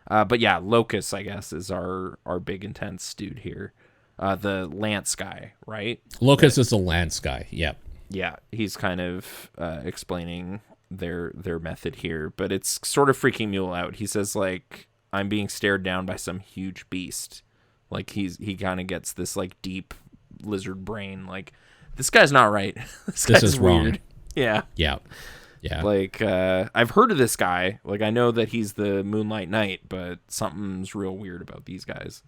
But yeah, Locus, I guess, is our big intense dude here. The Lance guy, right? Locus is the Lance guy. Yep. Yeah, he's kind of explaining their method here, but it's sort of freaking Mule out. He says like, "I'm being stared down by some huge beast." Like he kind of gets this like deep lizard brain. Like, this guy's not right. This guy's is weird. Wrong. Yeah. Yeah. Yeah. Like, I've heard of this guy. Like, I know that he's the Moonlight Knight, but something's real weird about these guys.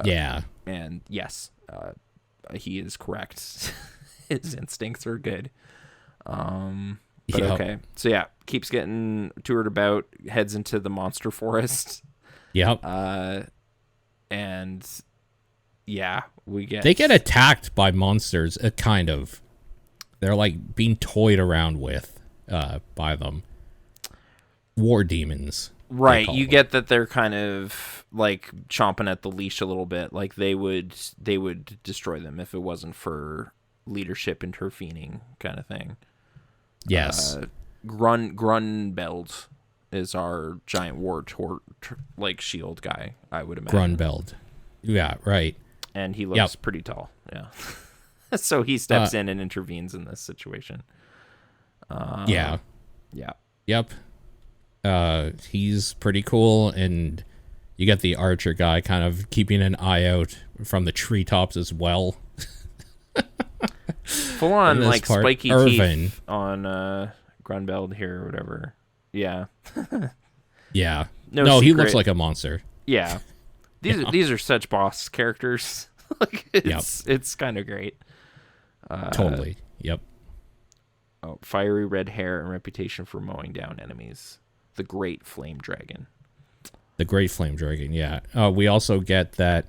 Yeah. And yes, he is correct. His instincts are good. But okay. So yeah, keeps getting toured about, heads into the monster forest. Yep. And yeah, they get attacked by monsters, kind of. They're like being toyed around with by them. War demons. Right, you get that they're kind of like chomping at the leash a little bit. Like they would destroy them if it wasn't for leadership intervening, kind of thing. Yes. Grunbeld is our giant war like shield guy, I would imagine. Grunbeld. Yeah, right. And he looks pretty tall. Yeah. So he steps in and intervenes in this situation. Yeah. Yep. He's pretty cool, and you get the archer guy kind of keeping an eye out from the treetops as well. Full on like spiky teeth on Grunbeld here or whatever. Yeah. Yeah. No, he looks like a monster. Yeah. These are such boss characters. Like it's kind of great. Totally. Yep. Oh, fiery red hair and reputation for mowing down enemies. The Great Flame Dragon. The Great Flame Dragon, yeah. We also get that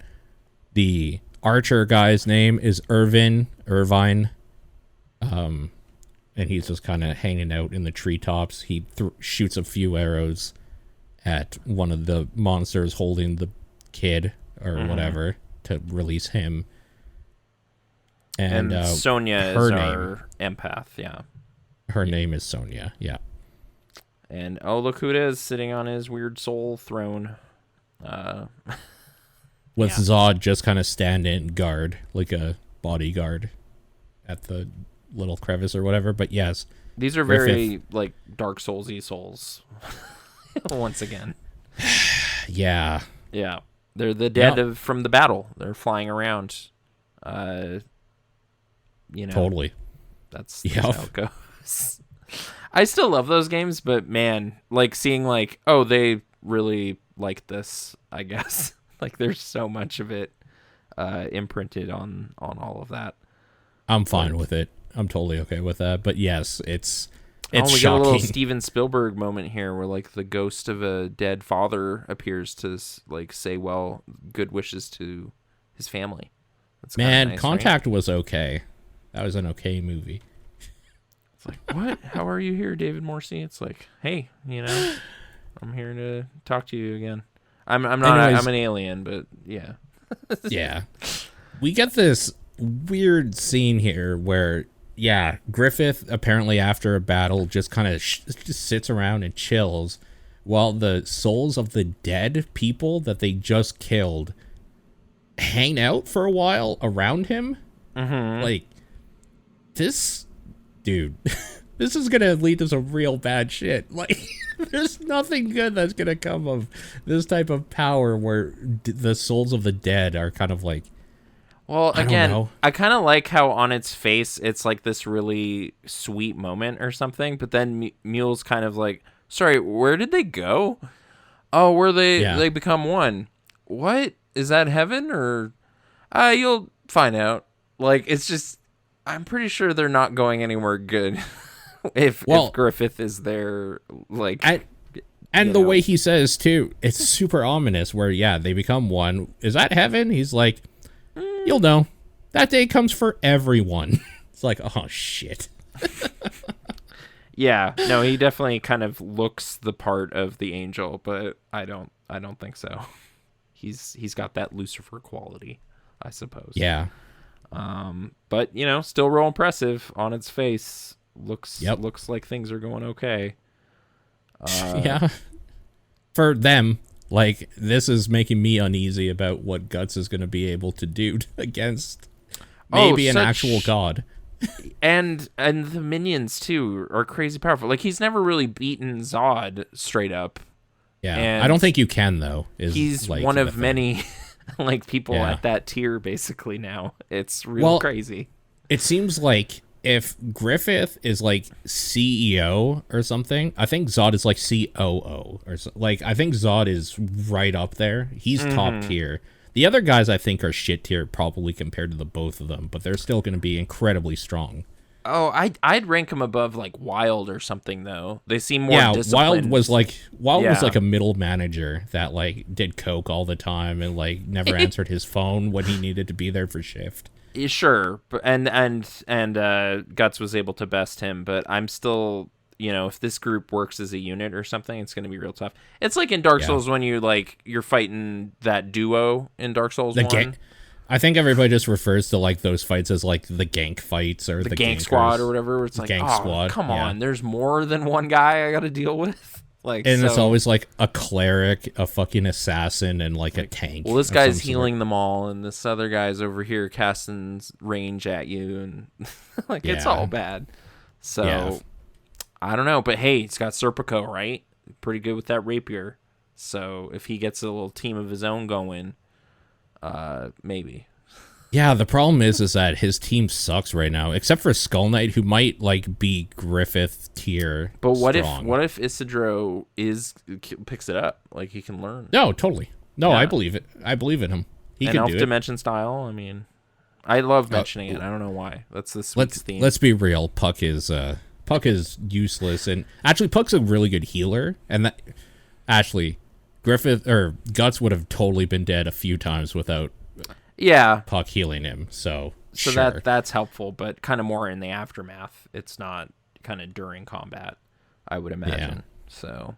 the archer guy's name is Irvine. And he's just kind of hanging out in the treetops. He shoots a few arrows at one of the monsters holding the kid or whatever to release him. And Sonia is our empath, yeah. Her name is Sonia, yeah. And look who it is sitting on his weird soul throne. With Zod just kind of standing guard, like a bodyguard at the little crevice or whatever. But yes. These are very, like, Dark Souls-y souls. Once again. Yeah. Yeah. They're the dead from the battle. They're flying around. Totally. That's how it goes. I still love those games, but man, like seeing like, oh, they really like this, I guess. Like there's so much of it imprinted on all of that. I'm fine with it. I'm totally okay with that. But yes, it's we shocking. got a little Steven Spielberg moment here where like the ghost of a dead father appears to like say, well, good wishes to his family. That's nice, Contact right? was okay. That was an okay movie. It's like, what? How are you here, David Morse? It's like, hey, I'm here to talk to you again. I'm not. I'm an alien, but yeah. Yeah. We get this weird scene here where, Griffith apparently after a battle just kind of just sits around and chills while the souls of the dead people that they just killed hang out for a while around him. Mm-hmm. Like, this dude, this is gonna lead to some real bad shit. Like, there's nothing good that's gonna come of this type of power where the souls of the dead are kind of like, well, again, I kind of like how on its face it's like this really sweet moment or something, but then Mule's kind of like, sorry, where did they go? Oh, where they become one. What? Is that heaven or you'll find out. Like, it's just, I'm pretty sure they're not going anywhere good if Griffith is there, like... And the way he says, too, it's super ominous, where, they become one. Is that heaven? He's like, you'll know. That day comes for everyone. It's like, oh, shit. Yeah, no, he definitely kind of looks the part of the angel, but I don't think so. He's got that Lucifer quality, I suppose. Yeah. But still real impressive on its face. Looks like things are going okay. Yeah. For them, like, this is making me uneasy about what Guts is going to be able to do against maybe an actual god. And the minions too are crazy powerful. Like, he's never really beaten Zod straight up. Yeah, and I don't think you can though. He's like one of many like people at that tier basically now. It's real crazy. It seems like if Griffith is like CEO or something, I think Zod is like COO or so. Like, I think Zod is right up there. He's top tier. The other guys I think are shit tier probably compared to the both of them, but they're still going to be incredibly strong. Oh, I'd rank him above like Wild or something though. They seem more disciplined. Wild was like a middle manager that like did coke all the time and like never answered his phone when he needed to be there for shift. Sure, and Guts was able to best him, but I'm still, if this group works as a unit or something, it's going to be real tough. It's like in Dark Souls when you're fighting that duo in Dark Souls 1. I think everybody just refers to like those fights as like the gank fights or the gank gankers. squad or whatever. Where it's like, squad. Come on, there's more than one guy I got to deal with. It's always like a cleric, a fucking assassin, and like a tank. Well, this guy's healing them all, and this other guy's over here casting range at you, and it's all bad. So I don't know, but hey, he's got Serpico, right? Pretty good with that rapier. So if he gets a little team of his own going. Maybe. Yeah, the problem is that his team sucks right now, except for Skull Knight, who might like be Griffith tier. But what if Isidro picks it up? Like he can learn. No, totally. No, I believe it. I believe in him. He can do it. Dimension style. I mean, I love mentioning it. I don't know why. That's this week's theme. Let's be real. Puck is useless, and actually Puck's a really good healer, and that actually. Griffith or Guts would have totally been dead a few times without Puck healing him. So sure. that's helpful, but kind of more in the aftermath. It's not kind of during combat, I would imagine. Yeah. So,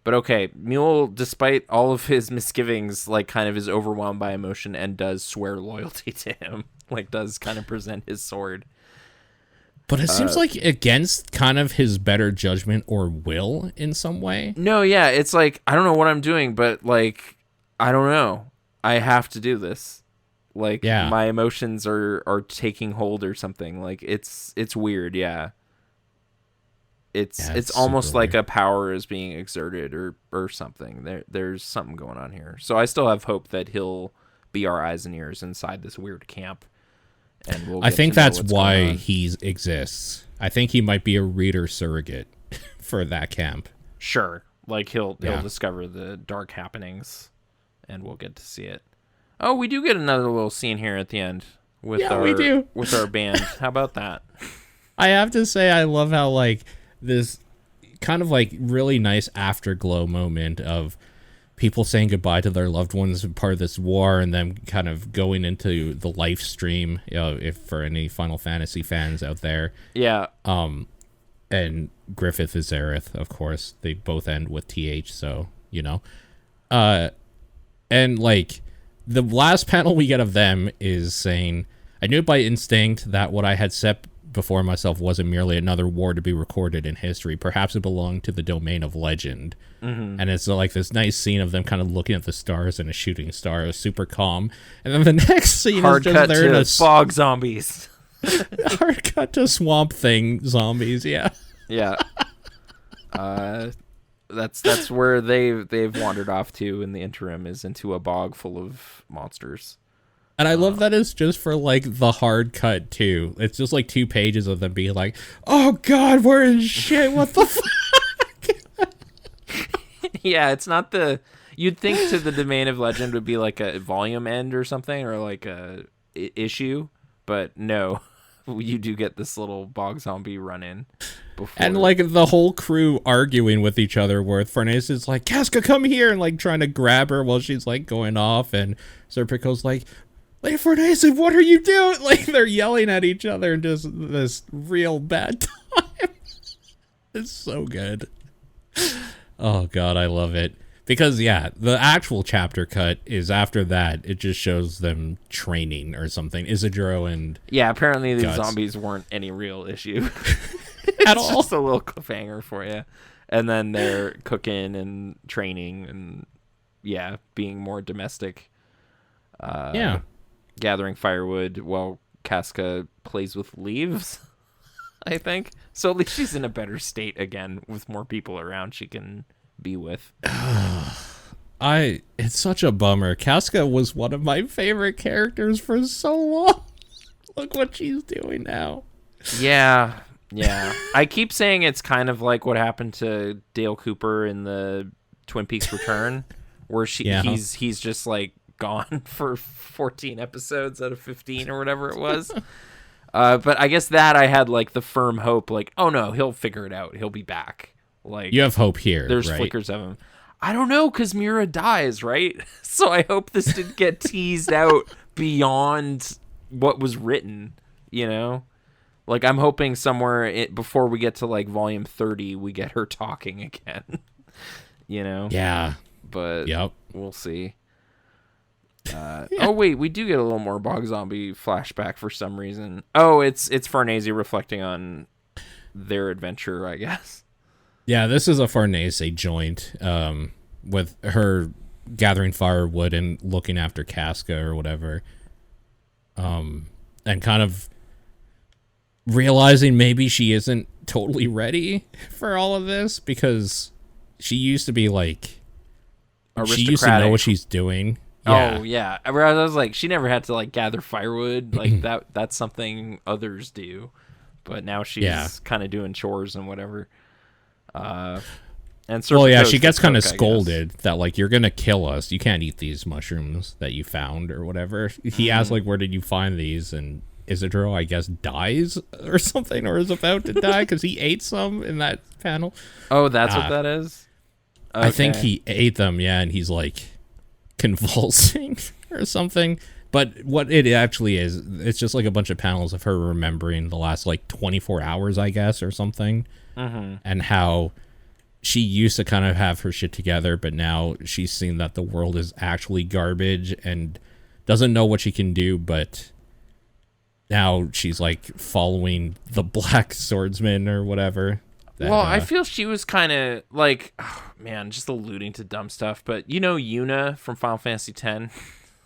but okay, Mule, despite all of his misgivings, like kind of is overwhelmed by emotion and does swear loyalty to him. Like does kind of present his sword. But it seems like against kind of his better judgment or will in some way. No, yeah, it's like, I don't know what I'm doing, but like, I don't know. I have to do this. Like, my emotions are taking hold or something. Like, it's weird, yeah. It's almost like a power is being exerted or something. There's something going on here. So I still have hope that he'll be our eyes and ears inside this weird camp. And I think that's why he exists. I think he might be a reader surrogate for that camp. Sure. Like he'll discover the dark happenings and we'll get to see it. Oh, we do get another little scene here at the end with our band. How about that? I have to say I love how like this kind of like really nice afterglow moment of people saying goodbye to their loved ones as part of this war and then kind of going into the live stream, if for any Final Fantasy fans out there. Yeah. And Griffith is Aerith, of course. They both end with TH, so, and like the last panel we get of them is saying, I knew by instinct that what I had set before myself wasn't merely another war to be recorded in history. Perhaps it belonged to the domain of legend. Mm-hmm. And it's like this nice scene of them kind of looking at the stars and a shooting star. It was super calm. And then the next scene is just there to fog zombies. Hard cut to Swamp Thing zombies, yeah. Yeah. That's where they've wandered off to in the interim, is into a bog full of monsters. And I love that it's just for, like, the hard cut, too. It's just, like, 2 pages of them being like, oh, God, we're in shit, what the fuck? Yeah, it's not the... You'd think to the Domain of Legend would be, like, a volume end or something, or, like, a issue, but no. You do get this little bog zombie run-in before. And, like, the whole crew arguing with each other, where Furnace is like, Casca, come here, and, like, trying to grab her while she's, like, going off, and Serpico's like... Like, Furnace, what are you doing? Like, they're yelling at each other and just this real bad time. It's so good. Oh, God, I love it. Because, yeah, the actual chapter cut is after that. It just shows them training or something. Isidro and yeah, apparently these zombies weren't any real issue. At all. Just a little cliffhanger for you. And then they're cooking and training and, yeah, being more domestic. Yeah. Gathering firewood while Casca plays with leaves, I think. So at least she's in a better state again with more people around she can be with. It's such a bummer. Casca was one of my favorite characters for so long. Look what she's doing now. Yeah. I keep saying it's kind of like what happened to Dale Cooper in the Twin Peaks Return, where he's just like gone for 14 episodes out of 15 or whatever it was. But I guess that I had like the firm hope, like, oh no, he'll figure it out. He'll be back. Like, you have hope here. There's right? flickers of him. I don't know, because Mira dies, right? So I hope this didn't get teased out beyond what was written, you know? Like, I'm hoping somewhere before we get to, like, volume 30, we get her talking again, you know? Yeah. But we'll see. Yeah. Oh, wait, we do get a little more Bog Zombie flashback for some reason. Oh, it's Farnese reflecting on their adventure, I guess. Yeah, this is a Farnese joint with her gathering firewood and looking after Casca or whatever. And kind of realizing maybe she isn't totally ready for all of this because she used to be like... She used to know what she's doing. Yeah. Oh, yeah. I was like, she never had to like gather firewood. Like that's something others do. But now she's kind of doing chores and whatever. And she gets kind of scolded that like, you're gonna kill us, you can't eat these mushrooms that you found or whatever. He asks like, where did you find these, and Isidro, I guess, dies or something, or is about to die because he ate some in that panel. Oh, that's what that is. Okay. I think he ate them, and he's like convulsing or something. But what it actually is, it's just like a bunch of panels of her remembering the last like 24 hours, I guess, or something. And how she used to kind of have her shit together, but now she's seen that the world is actually garbage and doesn't know what she can do, but now she's like following the Black Swordsman or whatever. Well, I feel she was kind of like, oh, man, just alluding to dumb stuff, but you know Yuna from Final Fantasy X?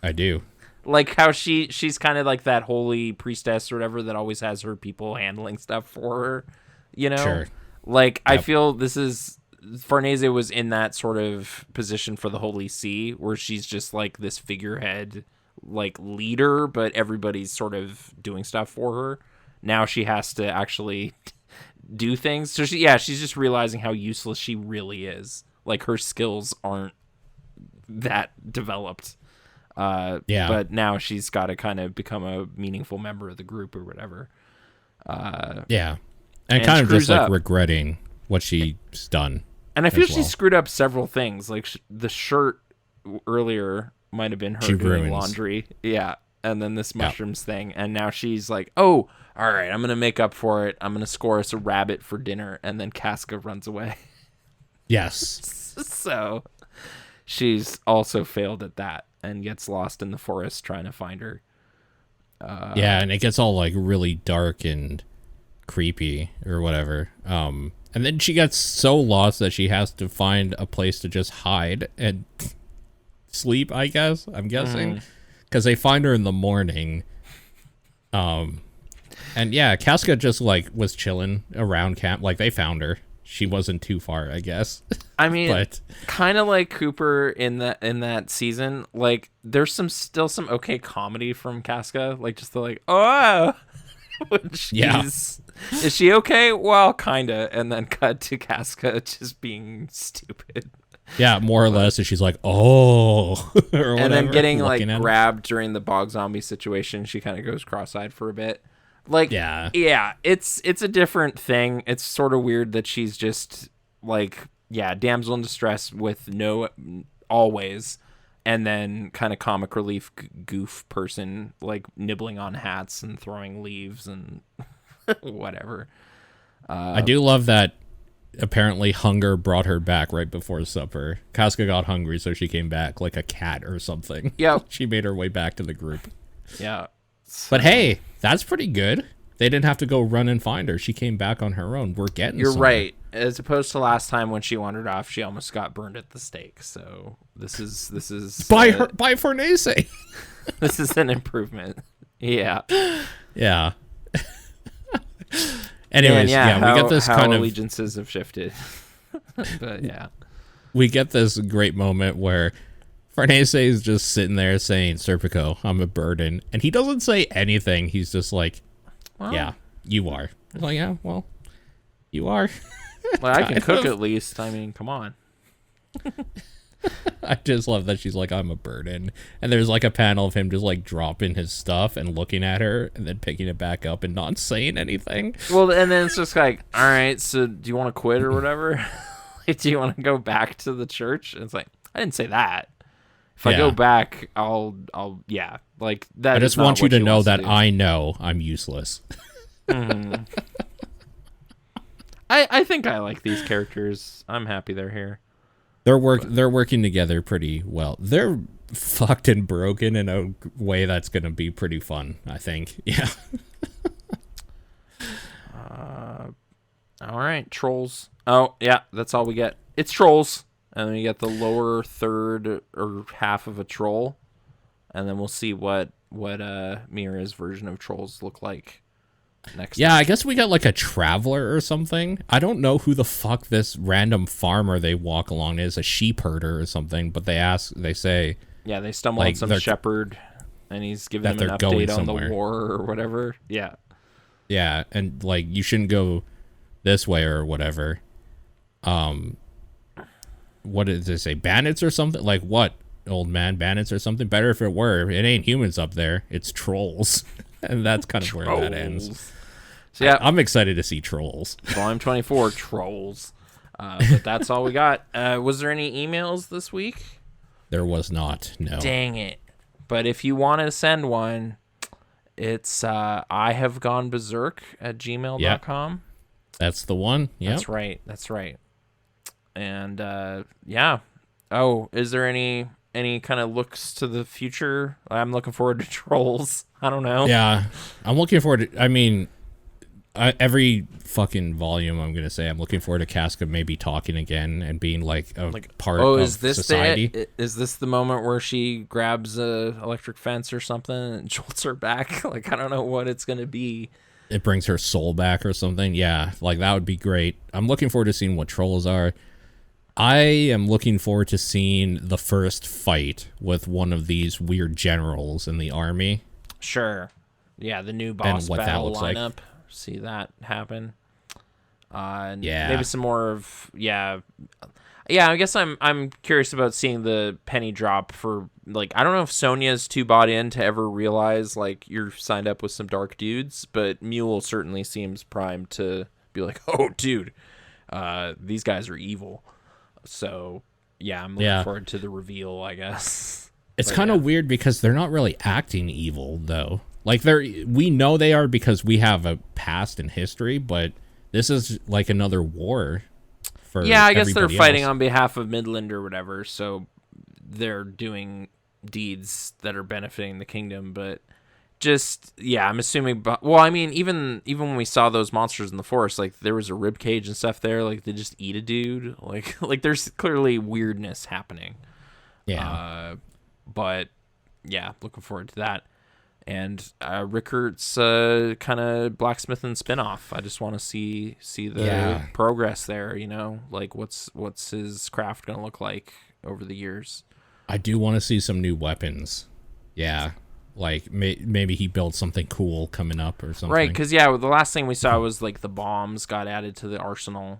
I do. Like how she's kind of like that holy priestess or whatever that always has her people handling stuff for her, you know? Sure. Like, I feel this is... Farnese was in that sort of position for the Holy See, where she's just like this figurehead, like leader, but everybody's sort of doing stuff for her. Now she has to actually do things. So she's just realizing how useless she really is. Like, her skills aren't that developed. But now she's got to kind of become a meaningful member of the group or whatever. And kind of just like regretting what she's done. And I feel she screwed up several things. Like the shirt earlier might have been her doing laundry. Yeah. And then this mushrooms thing. And now she's like, oh, all right, I'm going to make up for it. I'm going to score us a rabbit for dinner. And then Casca runs away. Yes. So she's also failed at that and gets lost in the forest trying to find her. And it gets all like really dark and creepy or whatever. And then she gets so lost that she has to find a place to just hide and sleep, I guess. I'm guessing. Because they find her in the morning. And yeah, Casca just like was chilling around camp. Like they found her. She wasn't too far, I guess. I mean, but kind of like Cooper in that season. Like there's still some okay comedy from Casca. Like just the like, oh, is she okay? Well, kinda. And then cut to Casca just being stupid. Yeah, more or less. And she's like, oh, or whatever, and then getting like grabbed during the bog zombie situation. She kind of goes cross-eyed for a bit. Like, yeah, it's a different thing. It's sort of weird that she's just like, damsel in distress with no always, and then kind of comic relief goof person like nibbling on hats and throwing leaves and whatever. I do love that. Apparently, hunger brought her back right before supper. Casca got hungry, so she came back like a cat or something. Yeah, she made her way back to the group. Yeah. But hey, that's pretty good. They didn't have to go run and find her. She came back on her own. We're getting You're somewhere. right. As opposed to last time when she wandered off, she almost got burned at the stake. So this is by Farnese. This is an improvement. Yeah. Yeah. Anyways, we get this kind of allegiances have shifted. But yeah. We get this great moment where Farnese is just sitting there saying, Serpico, I'm a burden. And he doesn't say anything. He's just like, well, yeah, you are. I'm like, yeah, well, you are. Well, I can cook at least. I mean, come on. I just love that she's like, I'm a burden. And there's like a panel of him just like dropping his stuff and looking at her and then picking it back up and not saying anything. Well, and then it's just like, all right, so do you want to quit or whatever? Like, do you want to go back to the church? And it's like, I didn't say that. If I go back, I'll, like that. I just want you to know that I know I'm useless. Mm. I think I like these characters. I'm happy they're here. They're working together pretty well. They're fucked and broken in a way that's going to be pretty fun, I think. Yeah. All right, trolls. Oh, yeah, that's all we get. It's trolls. And then you get the lower third or half of a troll. And then we'll see what Mira's version of trolls look like next time. I guess we got like a traveler or something. I don't know who the fuck this random farmer they walk along is, a sheep herder or something, but they say yeah, they stumble on some shepherd and he's giving them an update on the war or whatever. Yeah. Yeah, and like you shouldn't go this way or whatever. What did they say? Bandits or something? Like what, old man? Bandits or something? Better if it were. It ain't humans up there. It's trolls. And that's kind of where that ends. So yeah, I'm excited to see trolls. Volume 24, trolls. But that's all we got. Was there any emails this week? There was not, no. Dang it. But if you want to send one, it's ihavegoneberserk@gmail.com. Yep. That's the one. Yeah. That's right. And yeah. Oh, is there any kind of looks to the future? I'm looking forward to trolls. I don't know. Yeah, I'm looking forward to. I mean, every fucking volume, I'm gonna say I'm looking forward to Casca maybe talking again and being like a part of society. Is this the moment where she grabs a electric fence or something and jolts her back? Like, I don't know what it's gonna be. It brings her soul back or something. Yeah, like that would be great. I'm looking forward to seeing what trolls are. I am looking forward to seeing the first fight with one of these weird generals in the army. Sure. Yeah, the new boss battle lineup. Like. See that happen. And maybe some more of I guess I'm curious about seeing the penny drop for, like, I don't know if Sonya's too bought in to ever realize like you're signed up with some dark dudes, but Mule certainly seems primed to be like, oh dude, these guys are evil. So yeah, I'm looking forward to the reveal, I guess. It's kind of weird because they're not really acting evil though. Like we know they are because we have a past in history, but this is like another war for I guess they're fighting on behalf of Midland or whatever, so they're doing deeds that are benefiting the kingdom, but just I'm assuming well, I mean even when we saw those monsters in the forest, like there was a rib cage and stuff there, like they just eat a dude, like there's clearly weirdness happening. But yeah, looking forward to that. And Rickert's kind of blacksmithing spinoff. I just want to see the progress there. You know, like what's his craft gonna look like over the years. I do want to see some new weapons. Yeah, like maybe he built something cool coming up or something. Right, because the last thing we saw was like the bombs got added to the arsenal.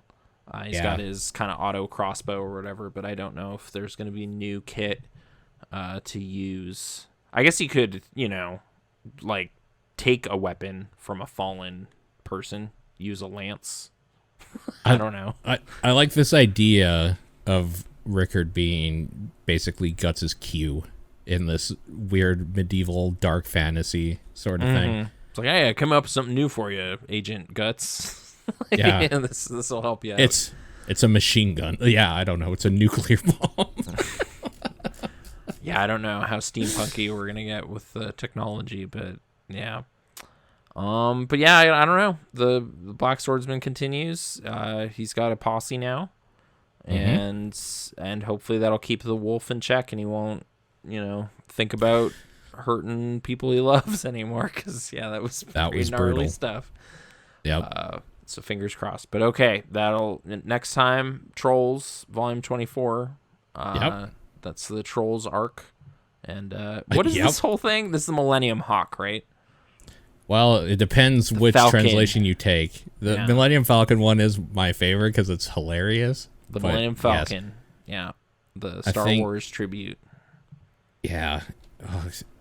He's got his kind of auto crossbow or whatever, but I don't know if there's gonna be new kit to use. I guess he could, like take a weapon from a fallen person, use a lance. I don't know. I like this idea of Rickard being basically Guts' Q in this weird medieval dark fantasy sort of thing. It's like, hey, I come up with something new for you, Agent Guts. This will help you out. It's a machine gun. Yeah, I don't know. It's a nuclear bomb. Yeah, I don't know how steampunky we're gonna get with the technology, but yeah. But yeah, I don't know. The Black Swordsman continues. He's got a posse now, and hopefully that'll keep the wolf in check, and he won't, think about hurting people he loves anymore. Because that was gnarly brutal stuff. Yep. So fingers crossed. But okay, that'll next time. Trolls Volume 24. Yep. That's the Trolls arc. And what is this whole thing? This is the Millennium Hawk, right? Well, it depends which Falcon. Translation you take. The Millennium Falcon one is my favorite because it's hilarious. The Millennium Falcon. Yes. Yeah. the Star Wars tribute. Yeah.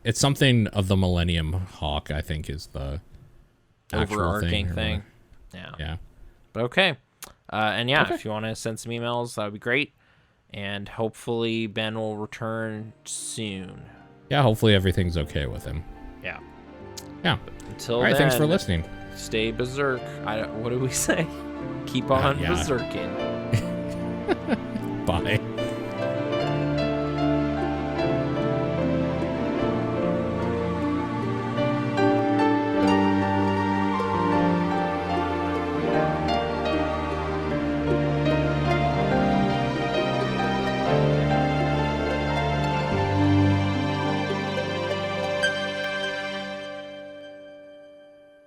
It's something of the Millennium Hawk, I think, is the overarching thing. Yeah. But okay. If you want to send some emails, that would be great. And hopefully Ben will return soon. Yeah, hopefully everything's okay with him. Yeah. Yeah. But until all right, then, thanks for listening. Stay berserk. What do we say? Keep on berserking. Bye.